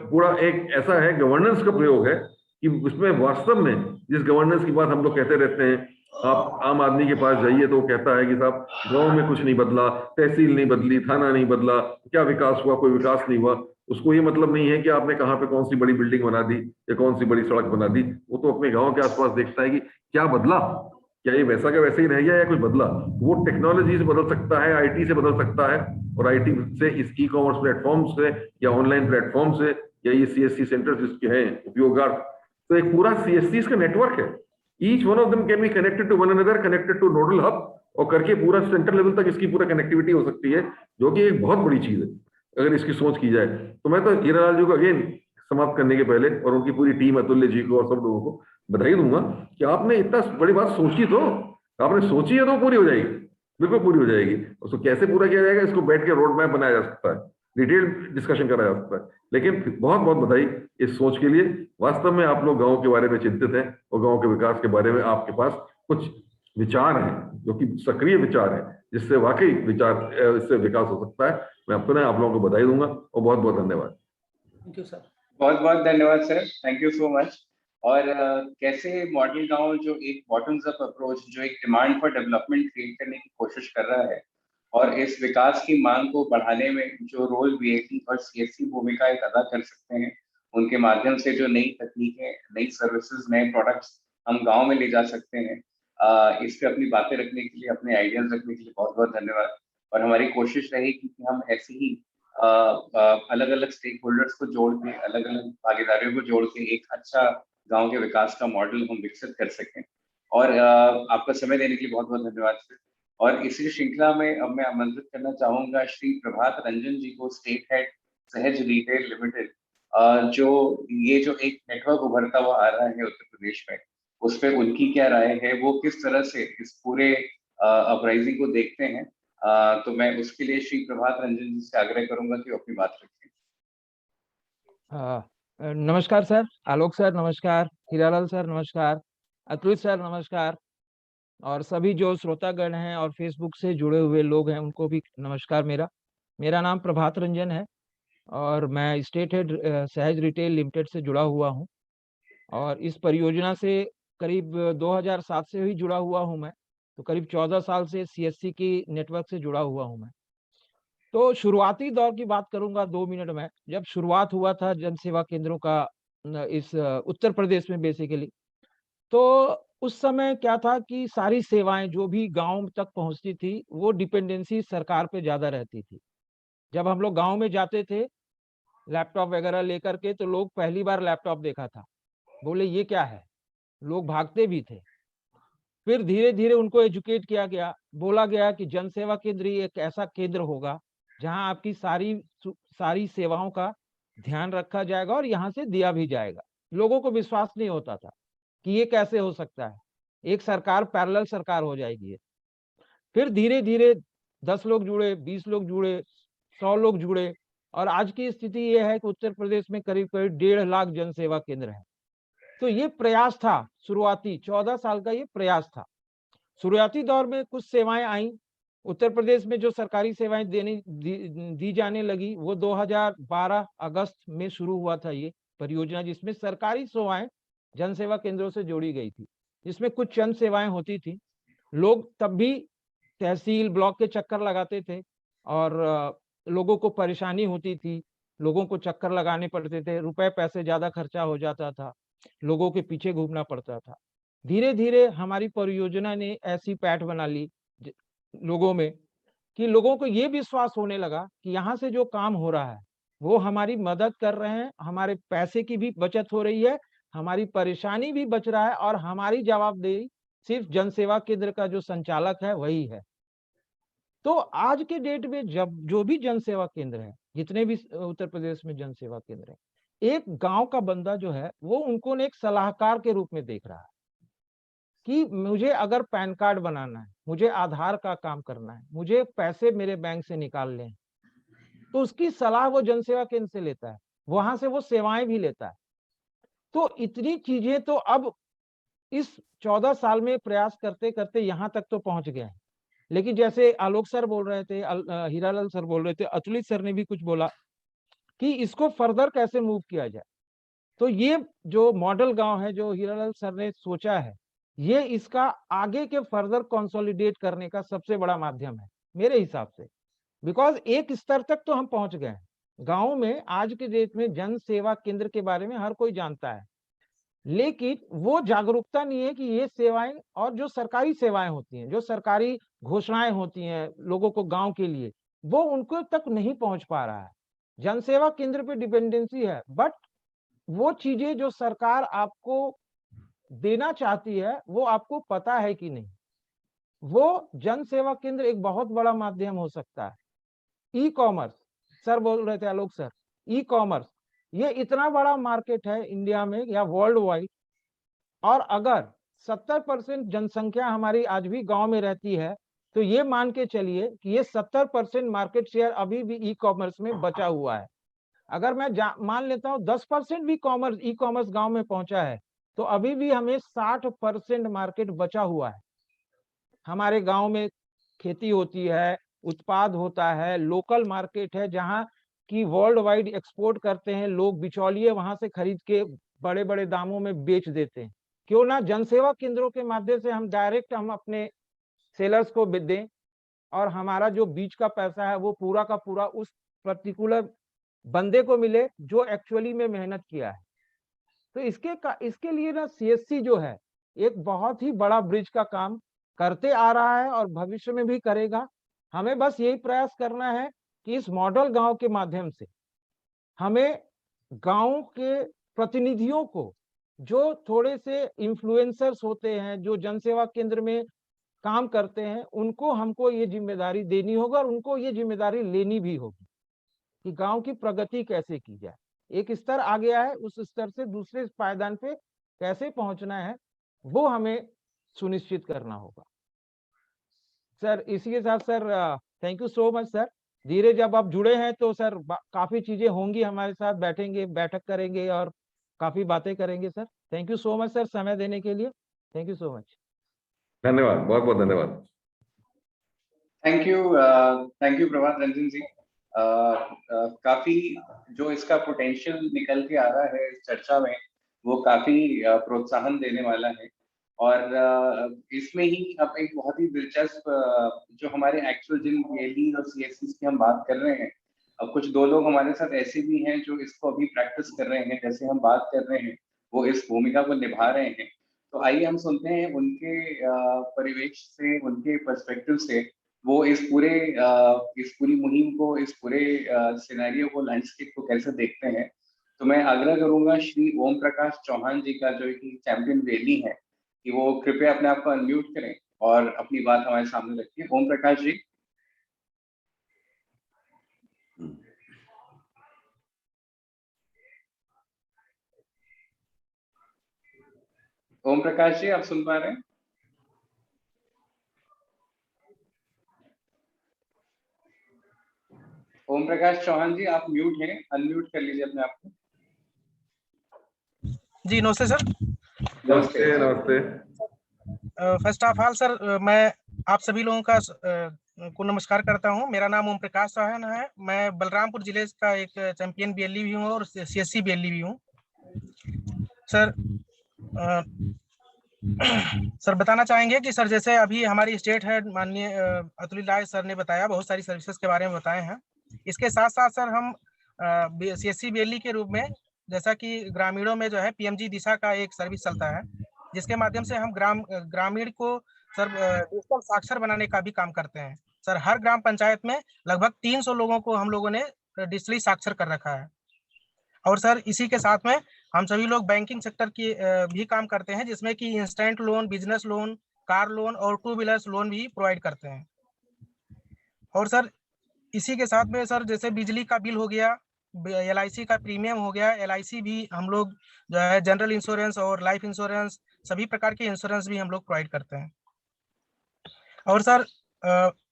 पूरा एक ऐसा है गवर्नेंस का प्रयोग है कि उसमें वास्तव में जिस गवर्नेंस की बात हम लोग कहते रहते हैं, आप आम आदमी के पास जाइए तो वो कहता है कि साहब गांव में कुछ नहीं बदला, तहसील नहीं बदली, थाना नहीं बदला, क्या विकास हुआ, कोई विकास नहीं हुआ। उसको ये मतलब नहीं है कि आपने कहाँ पे कौन सी बड़ी बिल्डिंग बना दी या कौन सी बड़ी सड़क बना दी, वो तो अपने गांव के आसपास देखता है कि क्या बदला, क्या ये वैसा का वैसे ही रह गया या कुछ बदला। वो टेक्नोलॉजी से बदल सकता है, आईटी से बदल सकता है और आईटी से इस ई कॉमर्स प्लेटफॉर्म से या ऑनलाइन प्लेटफॉर्म से या ये सीएससी सेंटर जिसके हैं उपयोगार्थ, तो एक पूरा सीएससी का नेटवर्क है। Each one of them can be connected to one another, connected to nodal hub और करके पूरा सेंटर लेवल तक इसकी पूरा कनेक्टिविटी हो सकती है, जो कि एक बहुत बड़ी चीज है। अगर इसकी सोच की जाए। तो मैं तो हीरालाल जी को अगेन समाप्त करने के पहले और उनकी पूरी टीम, अतुल्य जी को और सब लोगों को बधाई दूंगा कि आपने इतना बड़ी बात सोची, तो आपने सोची है तो पूरी हो जाएगी, बिल्कुल पूरी हो जाएगी। उसको कैसे पूरा किया जाएगा, इसको बैठ के रोड मैप बनाया जा सकता है, डिटेल डिस्कशन करा जा सकता है। लेकिन बहुत बहुत बधाई इस सोच के लिए। वास्तव में आप लोग गांव के बारे में चिंतित हैं और गांव के विकास के बारे में आपके पास कुछ विचार हैं जो कि सक्रिय विचार हैं, जिससे वाकई इससे विकास हो सकता है। मैं पुनः आप लोगों को बधाई दूंगा और बहुत बहुत धन्यवाद। Thank you sir. बहुत बहुत धन्यवाद sir, thank you so much. और कैसे मॉडल गांव जो एक बॉटम्स अप अप्रोच, जो एक डिमांड फॉर डेवलपमेंट क्रिएट करने की कोशिश कर रहा है और इस विकास की मांग को बढ़ाने में जो रोल वीएटी और सीएससी भूमिका एक अदा कर सकते हैं, उनके माध्यम से जो नई तकनीकें, नई सर्विसेज, नए प्रोडक्ट्स हम गांव में ले जा सकते हैं, इस पे अपनी बातें रखने के लिए, अपने आइडियाज रखने के लिए बहुत बहुत धन्यवाद। और हमारी कोशिश रहेगी कि हम ऐसे ही अलग अलग स्टेक होल्डर्स को जोड़ के, अलग अलग भागीदारियों को जोड़ के एक अच्छा गांव के विकास का मॉडल हम विकसित कर सकें। और आपका समय देने के लिए बहुत बहुत धन्यवाद सर। और इसी श्रृंखला में अब मैं आमंत्रित करना चाहूंगा श्री प्रभात रंजन जी को, स्टेट हेड सहज रिटेल लिमिटेड, जो एक नेटवर्क उभरता हुआ आ रहा है उत्तर प्रदेश में, उस पर उनकी क्या राय है, वो किस तरह से इस पूरे अपराइजिंग को देखते हैं। तो मैं उसके लिए श्री प्रभात रंजन जी से आग्रह करूंगा कि वो अपनी बात रखें। नमस्कार सर, आलोक सर नमस्कार, हीरालाल सर नमस्कार, अतुल सर नमस्कार, और सभी जो श्रोतागण हैं और फेसबुक से जुड़े हुए लोग हैं उनको भी नमस्कार। मेरा नाम प्रभात रंजन है और मैं स्टेट हेड सहज रिटेल लिमिटेड से जुड़ा हुआ हूं। और इस परियोजना से करीब 2007 से ही जुड़ा हुआ हूं मैं, तो करीब 14 साल से सीएससी की नेटवर्क से जुड़ा हुआ हूं मैं। तो शुरुआती दौर की बात करूंगा 2 मिनट में, जब शुरुआत हुआ था जन सेवा केंद्रों का इस उत्तर प्रदेश में बेसिकली, तो उस समय क्या था कि सारी सेवाएं जो भी गांव तक पहुंचती थी वो डिपेंडेंसी सरकार पे ज्यादा रहती थी। जब हम लोग गांव में जाते थे लैपटॉप वगैरह लेकर के, तो लोग पहली बार लैपटॉप देखा था, बोले ये क्या है, लोग भागते भी थे। फिर धीरे धीरे उनको एजुकेट किया गया, बोला गया कि जन सेवा केंद्र ही एक ऐसा केंद्र होगा जहां आपकी सारी सेवाओं का ध्यान रखा जाएगा और यहाँ से दिया भी जाएगा। लोगों को विश्वास नहीं होता था कि ये कैसे हो सकता है, एक सरकार पैरेलल सरकार हो जाएगी ये। फिर धीरे धीरे 10 लोग जुड़े, 20 लोग जुड़े, 100 लोग जुड़े, और आज की स्थिति ये है कि उत्तर प्रदेश में करीब करीब 1.5 लाख जन सेवा केंद्र है। तो ये प्रयास था शुरुआती 14 साल का, ये प्रयास था। शुरुआती दौर में कुछ सेवाएं आई उत्तर प्रदेश में, जो सरकारी सेवाएं दी जाने लगी, वो 2012 अगस्त में शुरू हुआ था ये परियोजना, जिसमें सरकारी सेवाएं जन सेवा केंद्रों से जोड़ी गई थी, जिसमें कुछ चंद सेवाएं होती थी। लोग तब भी तहसील ब्लॉक के चक्कर लगाते थे और लोगों को परेशानी होती थी, लोगों को चक्कर लगाने पड़ते थे, रुपए पैसे ज्यादा खर्चा हो जाता था, लोगों के पीछे घूमना पड़ता था। धीरे धीरे हमारी परियोजना ने ऐसी पैठ बना ली लोगों में कि लोगों को ये विश्वास होने लगा कि यहाँ से जो काम हो रहा है वो हमारी मदद कर रहे हैं, हमारे पैसे की भी बचत हो रही है, हमारी परेशानी भी बच रहा है, और हमारी जवाबदेही सिर्फ जन सेवा केंद्र का जो संचालक है वही है। तो आज के डेट में जब जो भी जन सेवा केंद्र है, जितने भी उत्तर प्रदेश में जन सेवा केंद्र है, एक गांव का बंदा जो है वो उनको एक सलाहकार के रूप में देख रहा है कि मुझे अगर पैन कार्ड बनाना है, मुझे आधार का काम करना है, मुझे पैसे मेरे बैंक से निकालने हैं, तो उसकी सलाह वो जन सेवा केंद्र से लेता है, वहां से वो सेवाएं भी लेता है। तो इतनी चीजें तो अब इस 14 साल में प्रयास करते करते यहाँ तक तो पहुंच गए हैं। लेकिन जैसे आलोक सर बोल रहे थे, हीरालाल सर बोल रहे थे, अतुलित सर ने भी कुछ बोला कि इसको फर्दर कैसे मूव किया जाए। तो ये जो मॉडल गांव है जो हीरालाल सर ने सोचा है, ये इसका आगे के फर्दर कंसोलिडेट करने का सबसे बड़ा माध्यम है मेरे हिसाब से। बिकॉज एक स्तर तक तो हम पहुंच गए हैं गांव में, आज के डेट में जन सेवा केंद्र के बारे में हर कोई जानता है, लेकिन वो जागरूकता नहीं है कि ये सेवाएं और जो सरकारी सेवाएं होती हैं, जो सरकारी घोषणाएं होती हैं लोगों को गांव के लिए, वो उनको तक नहीं पहुंच पा रहा है। जन सेवा केंद्र पे डिपेंडेंसी है, बट वो चीजें जो सरकार आपको देना चाहती है वो आपको पता है कि नहीं। वो जन सेवा केंद्र एक बहुत बड़ा माध्यम हो सकता है। ई कॉमर्स, सर बोल रहे थे, आलोक सर, ई कॉमर्स ये इतना बड़ा मार्केट है इंडिया में या वर्ल्ड वाइड, और अगर 70% जनसंख्या हमारी आज भी गांव में रहती है, तो ये मान के चलिए कि ये 70% मार्केट शेयर अभी भी ई कॉमर्स में बचा हुआ है। अगर मैं मान लेता हूँ 10% भी ई कॉमर्स गांव में पहुंचा है, तो अभी भी हमें 60% मार्केट बचा हुआ है। हमारे गांव में खेती होती है, उत्पाद होता है, लोकल मार्केट है जहां की वर्ल्ड वाइड एक्सपोर्ट करते हैं लोग, बिचौलिए वहां से खरीद के बड़े बड़े दामों में बेच देते हैं। क्यों ना जनसेवा केंद्रों के माध्यम से हम डायरेक्ट हम अपने सेलर्स को दें, और हमारा जो बीच का पैसा है वो पूरा का पूरा उस पर्टिकुलर बंदे को मिले जो एक्चुअली में मेहनत किया है। तो इसके लिए ना सीएससी जो है एक बहुत ही बड़ा ब्रिज का काम करते आ रहा है और भविष्य में भी करेगा। हमें बस यही प्रयास करना है कि इस मॉडल गांव के माध्यम से हमें गांव के प्रतिनिधियों को, जो थोड़े से इन्फ्लुएंसर्स होते हैं, जो जनसेवा केंद्र में काम करते हैं, उनको हमको ये जिम्मेदारी देनी होगा और उनको ये जिम्मेदारी लेनी भी होगी कि गांव की प्रगति कैसे की जाए। एक स्तर आ गया है, उस स्तर से दूसरे पायदान पे कैसे पहुंचना है वो हमें सुनिश्चित करना होगा। सर इसी के साथ sir thank you so much sir. धीरे जब आप जुड़े हैं तो सर काफी चीजें होंगी, हमारे साथ बैठेंगे, बैठक करेंगे और काफी बातें करेंगे sir. Thank you so much sir समय देने के लिए। Thank you so much. धन्यवाद, बहुत बहुत धन्यवाद। थैंक यू प्रभात रंजन जी। काफी जो इसका पोटेंशियल निकल के आ रहा है इस चर्चा में वो काफी प्रोत्साहन देने वाला है। और इसमें ही अब एक बहुत ही दिलचस्प जो हमारे एक्चुअल जिन बीएलई और सीएससी की हम बात कर रहे हैं, अब कुछ दो लोग हमारे साथ ऐसे भी हैं जो इसको अभी प्रैक्टिस कर रहे हैं, जैसे हम बात कर रहे हैं वो इस भूमिका को निभा रहे हैं। तो आइए हम सुनते हैं उनके परिवेश से, उनके पर्सपेक्टिव से वो इस पूरी मुहिम को, इस पूरे सिनेरियो को, लैंडस्केप को कैसे देखते हैं। तो मैं आग्रह करूंगा श्री ओम प्रकाश चौहान जी का, जो कि चैंपियन वैली है, कि वो कृपया अपने आप को अनम्यूट करें और अपनी बात हमारे सामने रखिए। ओम प्रकाश जी। ओम प्रकाश जी, आप सुन पा रहे हैं? ओम प्रकाश चौहान जी, आप म्यूट हैं, अनम्यूट कर लीजिए अपने आप को। जी नमस्ते सर। नमस्ते नमस्ते। फर्स्ट ऑफ ऑल सर मैं आप सभी लोगों का को नमस्कार करता हूं। मेरा नाम ओम प्रकाश चौहान है। मैं बलरामपुर जिले का एक चैंपियन बीएलई भी हूं और सीएससी बीएलई भी हूं। सर सर बताना चाहेंगे कि सर जैसे अभी हमारी स्टेट हेड माननीय अतुल राय सर ने बताया, बहुत सारी सर्विसेज के बारे में बताए हैं। इसके साथ साथ सर हम सीएससी बीएलई के रूप में, जैसा कि ग्रामीणों में जो है पीएमजी दिशा का एक सर्विस चलता है, जिसके माध्यम से हम ग्रामीण को सर डिजिटल साक्षर बनाने का भी काम करते हैं। सर हर ग्राम पंचायत में लगभग 300 लोगों को हम लोगों ने डिजिटली साक्षर कर रखा है। और सर इसी के साथ में हम सभी लोग बैंकिंग सेक्टर की भी काम करते हैं, जिसमें कि instant loan, business loan, car loan और 2 व्हीलर्स लोन भी प्रोवाइड करते हैं। और सर इसी के साथ में सर जैसे बिजली का बिल हो गया, LIC का प्रीमियम हो गया, LIC भी हम लोग जो है जनरल इंश्योरेंस और लाइफ इंश्योरेंस सभी प्रकार के इंश्योरेंस भी हम लोग प्रोवाइड करते हैं। और सर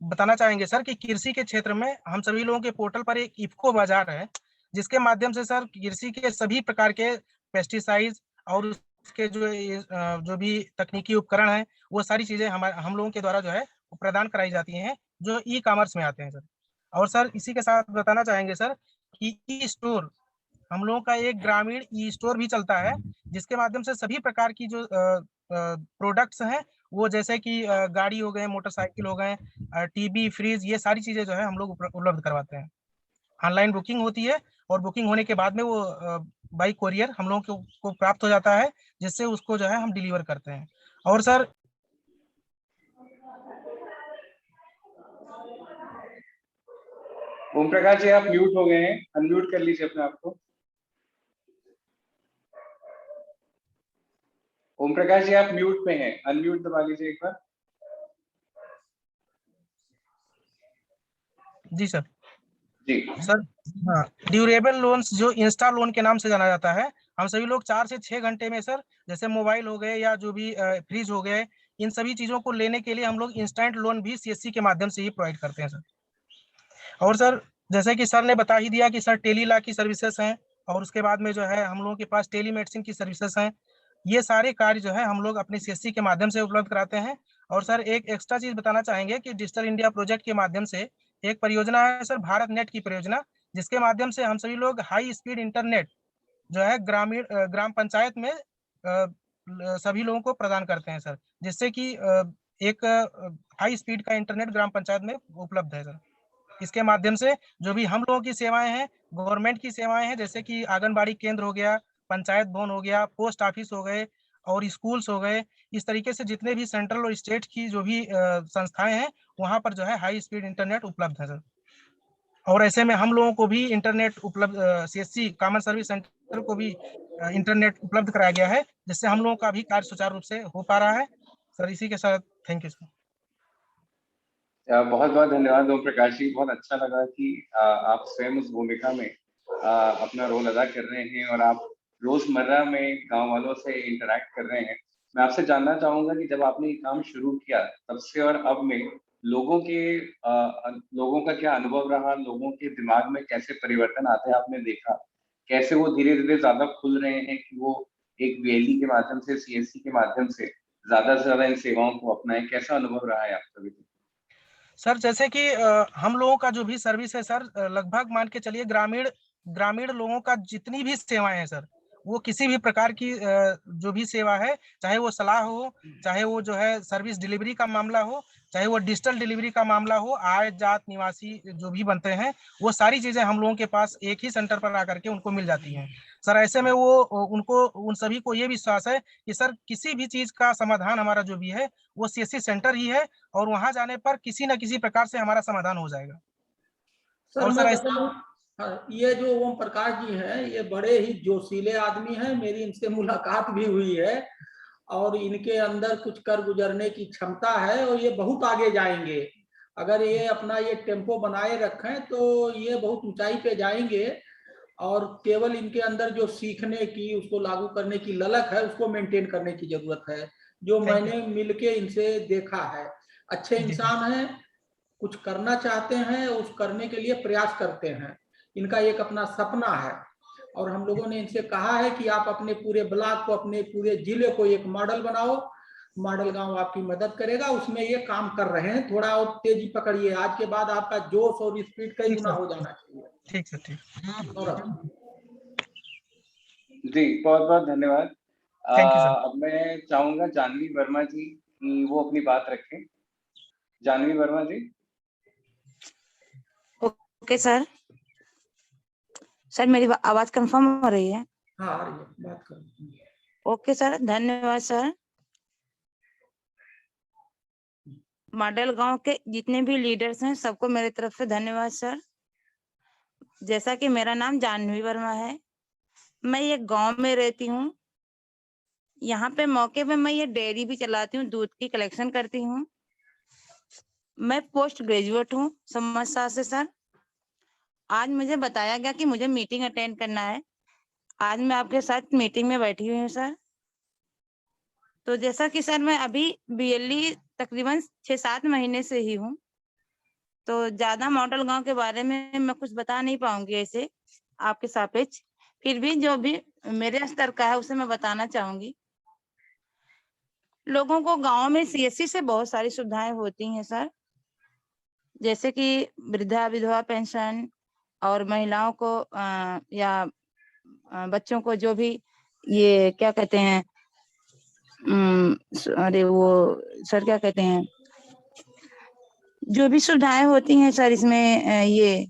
बताना चाहेंगे सर कि कृषि के क्षेत्र में हम सभी लोगों के पोर्टल पर एक इफ्को बाजार है, जिसके माध्यम से सर कृषि के सभी प्रकार के पेस्टिसाइड और उसके जो भी तकनीकी उपकरण हैं, वो सारी चीजें हम लोगों के द्वारा जो है प्रदान कराई जाती हैं, जो ई कॉमर्स में आते हैं सर। और सर इसी के साथ बताना चाहेंगे सर कि ई स्टोर, हम लोगों का एक ग्रामीण ई स्टोर भी चलता है, जिसके माध्यम से सभी प्रकार की जो प्रोडक्ट्स हैं, वो जैसे कि गाड़ी हो गए, मोटरसाइकिल हो गए, टीवी, फ्रिज, ये सारी चीजें जो है हम लोग उपलब्ध करवाते हैं। ऑनलाइन बुकिंग होती है और बुकिंग होने के बाद में वो बाई कोरियर हम लोगों को प्राप्त हो जाता है, जिससे उसको जो है हम डिलीवर करते हैं। और सर ओम प्रकाश जी, आप म्यूट हो गए हैं, अनम्यूट कर लीजिए अपने आप को। ओम प्रकाश जी, आप म्यूट पे हैं, अनम्यूट दबा लीजिए एक बार। जी सर। जी सर हाँ, ड्यूरेबल लोन्स जो इंस्टा लोन के नाम से जाना जाता है, हम सभी लोग 4 से 6 घंटे में सर, जैसे मोबाइल हो गए या जो भी फ्रिज हो गए, इन सभी चीजों को लेने के लिए हम लोग इंस्टेंट लोन भी सीएससी के माध्यम से ही प्रोवाइड करते हैं सर। और सर जैसे कि सर ने बता ही दिया कि सर टेली लॉ की सर्विसेज हैं, और उसके बाद में जो है हम लोगों के पास टेली मेडिसिन की सर्विसेज हैं। ये सारे कार्य जो है हम लोग अपने सीएससी के माध्यम से उपलब्ध कराते हैं। और सर एक एक्स्ट्रा चीज बताना चाहेंगे कि डिजिटल इंडिया प्रोजेक्ट के माध्यम से एक परियोजना है सर, भारत नेट की परियोजना, जिसके माध्यम से हम सभी लोग हाई स्पीड इंटरनेट जो है ग्राम पंचायत में सभी लोगों को प्रदान करते हैं सर, जिससे कि एक हाई स्पीड का इंटरनेट ग्राम पंचायत में उपलब्ध है सर। इसके माध्यम से जो भी हम लोगों की सेवाएं हैं, गवर्नमेंट की सेवाएं हैं, जैसे कि आंगनबाड़ी केंद्र हो गया, पंचायत भवन हो गया, पोस्ट ऑफिस हो गए और स्कूल्स हो गए, इस तरीके से जितने भी सेंट्रल और स्टेट की जो भी संस्थाएं हैं, वहां पर जो है हाई स्पीड इंटरनेट उपलब्ध है सर। और ऐसे में हम लोगों को भी इंटरनेट उपलब्ध, सीएससी कॉमन सर्विस सेंटर को भी इंटरनेट उपलब्ध कराया गया है, जिससे हम लोगों का भी कार्य सुचारू रूप से हो पा रहा है सर। इसी के साथ थैंक यू सर। बहुत बहुत धन्यवाद ओम प्रकाश जी। बहुत अच्छा लगा कि आप स्वयं उस भूमिका में अपना रोल अदा कर रहे हैं और आप रोजमर्रा में गांव वालों से इंटरेक्ट कर रहे हैं। मैं आपसे जानना चाहूंगा कि जब आपने ये काम शुरू किया तब से और अब में लोगों का क्या अनुभव रहा, लोगों के दिमाग में कैसे परिवर्तन आते हैं आपने देखा, कैसे वो धीरे धीरे ज्यादा खुल रहे हैं कि वो एक बीएलई के माध्यम से, सीएससी के माध्यम से ज्यादा से ज्यादा इन सेवाओं को अपनाएं, कैसा अनुभव रहा है आपका भी? सर जैसे कि हम लोगों का जो भी सर्विस है सर, लगभग मान के चलिए ग्रामीण लोगों का जितनी भी सेवाएं हैं सर, वो किसी भी प्रकार की जो भी सेवा है, चाहे वो सलाह हो, चाहे वो जो है सर्विस डिलीवरी का मामला हो, चाहे वो डिजिटल डिलीवरी का मामला हो, आय जात निवासी जो भी बनते हैं, वो सारी चीजें हम लोगों के पास एक ही सेंटर पर आकर के उनको मिल जाती हैं सर। ऐसे में वो उनको उन सभी को ये विश्वास है कि सर किसी भी चीज का समाधान हमारा जो भी है वो सीएससी सेंटर ही है, और वहां जाने पर किसी न किसी प्रकार से हमारा समाधान हो जाएगा। सर और मैं सर बताऊं, ये जो ओम प्रकाश जी हैं, ये बड़े ही जोशीले आदमी हैं। मेरी इनसे मुलाकात भी हुई है और इनके अंदर कुछ कर गुजरने की क्षमता है और ये बहुत आगे जाएंगे। अगर ये अपना ये टेम्पो बनाए रखें तो ये बहुत ऊंचाई पे जाएंगे। और केवल इनके अंदर जो सीखने की, उसको लागू करने की ललक है, उसको मेंटेन करने की जरूरत है, जो मैंने मिलके इनसे देखा है। अच्छे इंसान हैं, कुछ करना चाहते हैं, उस करने के लिए प्रयास करते हैं। इनका एक अपना सपना है और हम लोगों ने इनसे कहा है कि आप अपने पूरे ब्लॉक को, अपने पूरे जिले को एक मॉडल बनाओ। मॉडल गांव आपकी मदद करेगा, उसमें ये काम कर रहे हैं। थोड़ा और तेजी पकड़िए, आज के बाद आपका जोश और स्पीड कई गुना हो जाना चाहिए। ठीक सर, ठीक। जी बहुत बहुत धन्यवाद। Thank you sir. अब मैं चाहूंगा जानवी वर्मा जी कि वो अपनी बात रखें। Janvi Verma ji. Okay sir. Sir मेरी आवाज कंफर्म हो रही है? हाँ आ रही है, बात करो। ओके सर, धन्यवाद सर। मॉडल गांव के जितने भी लीडर्स हैं सबको मेरी तरफ से धन्यवाद सर। जैसा कि मेरा नाम जानवी वर्मा है, मैं ये गांव में रहती हूँ। यहाँ पे मौके पे मैं ये डेयरी भी चलाती हूँ, दूध की कलेक्शन करती हूँ। मैं पोस्ट ग्रेजुएट हूँ समाजशास्त्र से सर। आज मुझे बताया गया कि मुझे मीटिंग अटेंड करना है। आज मैं आपके साथ मीटिंग में बैठी हुई हूँ सर। तो जैसा कि सर मैं अभी बीएलई तकरीबन 6-7 महीने से ही हूँ, तो ज्यादा मॉडल गांव के बारे में मैं कुछ बता नहीं पाऊंगी ऐसे आपके सापेक्ष। फिर भी जो भी मेरे स्तर का है उसे मैं बताना चाहूंगी। लोगों को गांव में सीएससी से बहुत सारी सुविधाएं होती हैं सर, जैसे कि वृद्धा विधवा पेंशन, और महिलाओं को या बच्चों को जो भी ये क्या कहते हैं, अरे वो सर क्या कहते हैं, जो भी सुविधाएं होती हैं सर इसमें, ये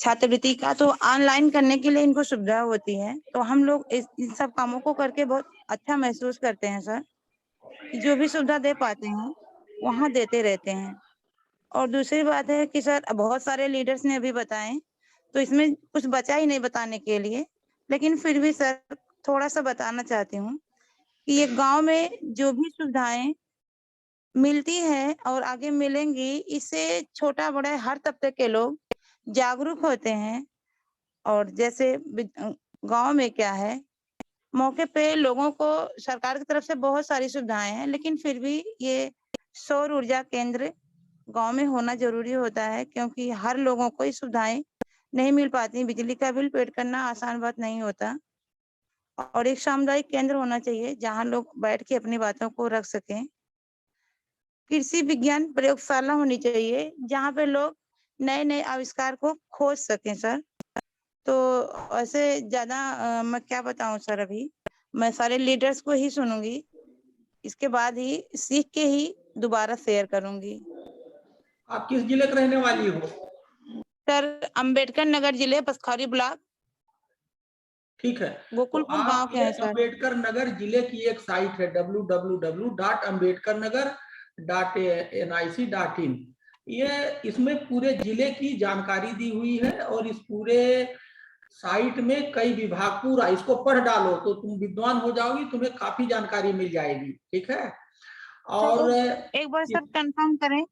छात्रवृत्ति का तो ऑनलाइन करने के लिए इनको सुविधा होती है। तो हम लोग इन सब कामों को करके बहुत अच्छा महसूस करते हैं सर। जो भी सुविधा दे पाते हैं वहाँ देते रहते हैं। और दूसरी बात है कि सर बहुत सारे लीडर्स ने अभी बताए, तो इसमें कुछ बचा ही नहीं बताने के लिए, लेकिन फिर भी सर थोड़ा सा बताना चाहती हूँ कि ये गांव में जो भी सुविधाएं मिलती है और आगे मिलेंगी, इससे छोटा बड़ा हर तबके के लोग जागरूक होते हैं। और जैसे गांव में क्या है, मौके पे लोगों को सरकार की तरफ से बहुत सारी सुविधाएं हैं, लेकिन फिर भी ये सौर ऊर्जा केंद्र गांव में होना जरूरी होता है, क्योंकि हर लोगों को ये सुविधाएं नहीं मिल पाती। बिजली का बिल पेड करना आसान बात नहीं होता, और एक सामुदायिक केंद्र होना चाहिए जहां लोग बैठ के अपनी बातों को रख सकें। कृषि विज्ञान प्रयोगशाला होनी चाहिए जहां पे लोग नए नए आविष्कार को खोज सकें सर। तो ऐसे ज्यादा मैं क्या बताऊं सर, अभी मैं सारे लीडर्स को ही सुनूंगी, इसके बाद ही सीख के ही दोबारा शेयर करूंगी। आप किस जिले के रहने वाली हो? सर अंबेडकर नगर जिले, पसखौरी ब्लॉक, ठीक है, तो गोकुलपुर गांव आप के ये हैं सर। अम्बेडकर नगर जिले की एक साइट है www.ambedkarnagar.nic.in। ये इसमें पूरे जिले की जानकारी दी हुई है, और इस पूरे साइट में कई विभाग, पूरा इसको पढ़ डालो तो तुम विद्वान हो जाओगी, तुम्हें काफी जानकारी मिल जाएगी। ठीक है, और एक बार सर कंफर्म करें,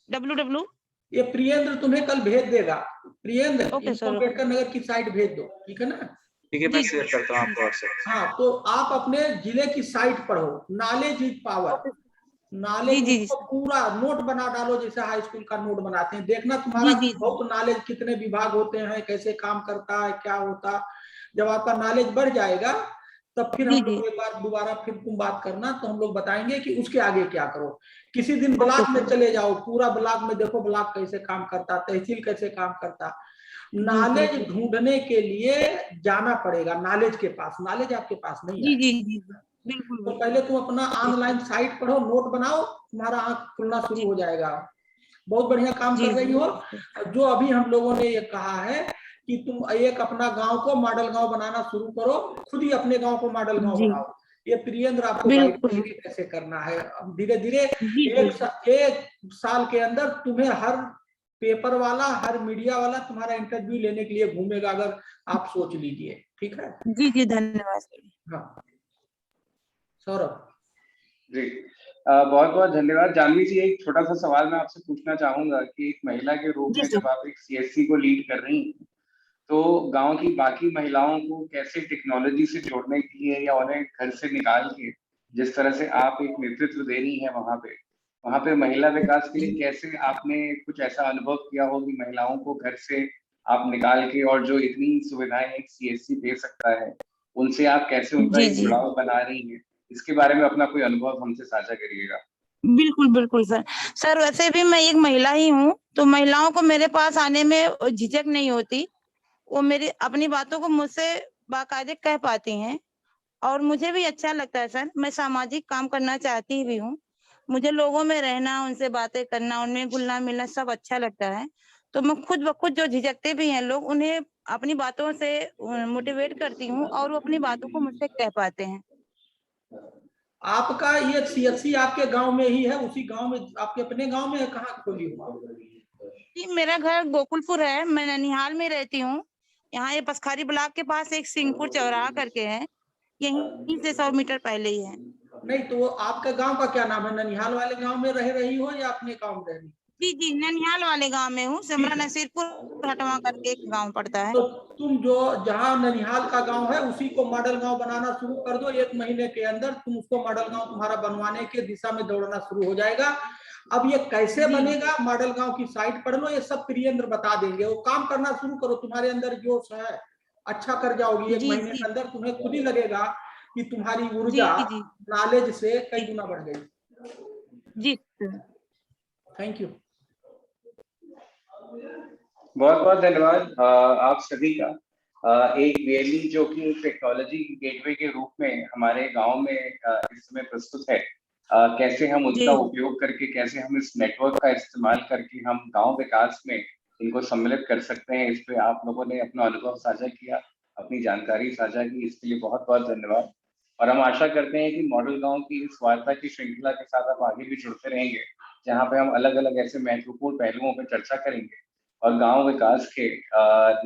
www। ये प्रियेंद्र तुम्हें कल भेज देगा। प्रियेंद्र, ओके इनको सर, ओके। अम्बेडकर नगर की साइट भेज दो, ठीक है ना? ठीक है, मैं जी, शेयर करता हूँ आपको व्हाट्सएप। हाँ, तो आप अपने जिले की साइट पढ़ो, नॉलेज इज पावर। जी नॉलेज जी जी उसको पूरा नोट बना डालो, जैसे हाई स्कूल का नोट बनाते हैं। देखना तुम्हारा जी जी बहुत नॉलेज, कितने विभाग होते हैं, कैसे काम करता है, क्या होता। जब आपका नॉलेज बढ़ जाएगा तब फिर जी हम जी। लोग एक बार दोबारा फिर तुम बात करना, तो हम लोग बताएंगे कि उसके आगे क्या करो। किसी दिन ओके ब्लॉक में सर। चले जाओ, पूरा ब्लॉक में देखो ब्लॉक कैसे काम करता, तहसील कैसे काम करता। जी नॉलेज जी ढूंढने के लिए जाना पड़ेगा नॉलेज के पास, नॉलेज आपके पास नहीं जी है। जी जी, बिल्कुल तो बिल्कुल। पहले तुम अपना जी ऑनलाइन साइट पढ़ो, नोट बनाओ, तुम्हारा आंख खुलना शुरू हो जाएगा। बहुत बढ़िया काम जी कर रही जी हो। जो अभी हम लोगों ने ये कहा है कि तुम एक अपना गांव को मॉडल गांव बनाना शुरू करो, खुद ही अपने गांव को मॉडल गांव जी, बनाओ। ये प्रियेंद्र आपको गाइड बिल्कुल करेंगे कैसे करना है। अब धीरे धीरे जी जी एक साल के अंदर तुम्हें हर पेपर वाला, हर मीडिया वाला तुम्हारा इंटरव्यू लेने के लिए घूमेगा, अगर आप सोच लीजिए। ठीक है, जी जी, धन्यवाद सर। हाँ सौरभ। जी, बहुत बहुत धन्यवाद। जानवी जी, एक छोटा सा सवाल मैं आपसे पूछना चाहूंगा कि एक महिला के रूप जी में सर। जब आप एक सीएससी को लीड कर रही हैं, तो गांव की बाकी महिलाओं को कैसे टेक्नोलॉजी से जोड़ने के लिए या उन्हें घर से निकाल के, जिस तरह से आप एक नेतृत्व दे रही हैं वहां पे महिला विकास के लिए कैसे आपने कुछ ऐसा अनुभव किया हो कि महिलाओं को घर से आप निकाल के, और जो इतनी सुविधाएं एक सीएससी दे सकता है, उनसे आप कैसे उनका जी एक जी, जुड़ाव बना रही हैं? इसके बारे में अपना कोई अनुभव हमसे साझा करिएगा। बिल्कुल बिल्कुल सर। सर वैसे भी मैं एक महिला ही हूँ, तो महिलाओं को मेरे पास आने में झिझक नहीं होती। वो मेरी अपनी बातों को मुझसे बाकायदे कह पाती हैं, और मुझे भी अच्छा लगता है सर। मैं सामाजिक काम करना चाहती भी हूँ। मुझे लोगों में रहना, उनसे बातें करना, उनमें घुलना मिलना सब अच्छा लगता है। तो मैं खुद ब खुद जो झिझकते भी हैं लोग, उन्हें अपनी बातों से मोटिवेट करती हूँ, और वो अपनी बातों को मुझसे कह पाते हैं। आपका ये सीएससी आपके गांव में ही है? उसी गांव में, आपके अपने गांव में है? कहाँ खोली हो आप? जी, मेरा घर गोकुलपुर है, मैं ननिहाल में रहती हूँ। यहाँ ये पसखारी ब्लॉक के पास एक सिंहपुर चौराहा करके है, यहीं से 100 मीटर पहले ही है। नहीं, तो आपका गांव का क्या नाम है? ननिहाल वाले गांव में रह रही हो या अपने गांव में रह रही हो? जी जी, ननिहाल वाले गांव में हूँ। सिमरा नसीरपुर हटवा करके एक गांव पड़ता है। तो तुम जो जहाँ ननिहाल का गांव है उसी को मॉडल गांव बनाना शुरू कर दो। 1 महीने के अंदर तुम उसको मॉडल गांव तुम्हारा बनवाने के दिशा में दौड़ना शुरू हो जाएगा। अब ये कैसे जी बनेगा, मॉडल गांव की साइट पढ़ लो, ये सब प्रियेंद्र बता देंगे। वो काम करना शुरू करो, तुम्हारे अंदर जोश है, अच्छा कर जाओगी। 1 जी महीने जी के अंदर तुम्हें खुद ही लगेगा कि तुम्हारी जी ऊर्जा जी नॉलेज से कई जी गुना बढ़ गई। जी सर। Thank you. बहुत बहुत धन्यवाद आप सभी का। एक वेली जो कि एक टेक्नोलॉजी गेटवे के रूप में हमारे गांव में इस समय प्रस्तुत है, कैसे हम जी उनका उपयोग करके, कैसे हम इस नेटवर्क का इस्तेमाल करके हम गांव विकास में इनको सम्मिलित कर सकते हैं, इस पे आप लोगों ने अपना अनुभव साझा किया, अपनी जानकारी साझा की, इसके लिए बहुत बहुत धन्यवाद। और हम आशा करते हैं कि मॉडल गांव की इस वार्ता की श्रृंखला के साथ आप आगे भी जुड़ते रहेंगे, जहाँ पे हम अलग अलग ऐसे महत्वपूर्ण पहलुओं पर चर्चा करेंगे और गांव विकास के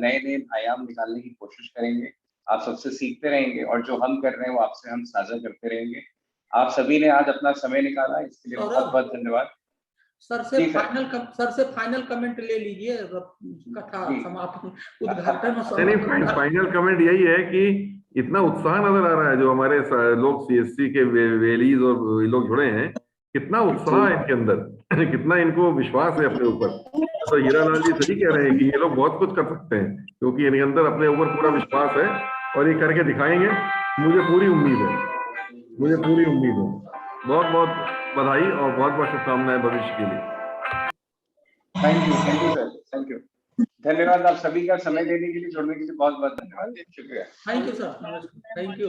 नए नए आयाम निकालने की कोशिश करेंगे। आप सबसे सीखते रहेंगे, और जो हम कर रहे हैं वो आपसे हम साझा करते रहेंगे। आप सभी ने आज अपना समय निकाला, इसके लिए बहुत सौरभ, बहुत धन्यवाद। सर से जी, सर। फाइनल कमेंट ले लीजिए, कथा जी। समापन उद्घाटन और नहीं समापन। फाइनल कमेंट यही है कि इतना उत्साह नजर आ रहा है जो हमारे लोग सीएससी के वेलीज और ये लोग जुड़े हैं, कितना उत्साह है इनके अंदर कितना इनको विश्वास है अपने ऊपर। तो हीरालाल जी सही कह रहे हैं कि ये लोग बहुत कुछ कर सकते हैं, क्योंकि इनके अंदर अपने ऊपर पूरा विश्वास है और ये करके दिखाएंगे। मुझे पूरी उम्मीद है। बहुत बहुत बधाई और बहुत बहुत शुभकामनाएं भविष्य के लिए। Thank you sir, thank you. धन्यवाद आप सभी का समय देने के लिए, जुड़ने के लिए बहुत बहुत धन्यवाद, शुक्रिया। Thank you sir, thank you.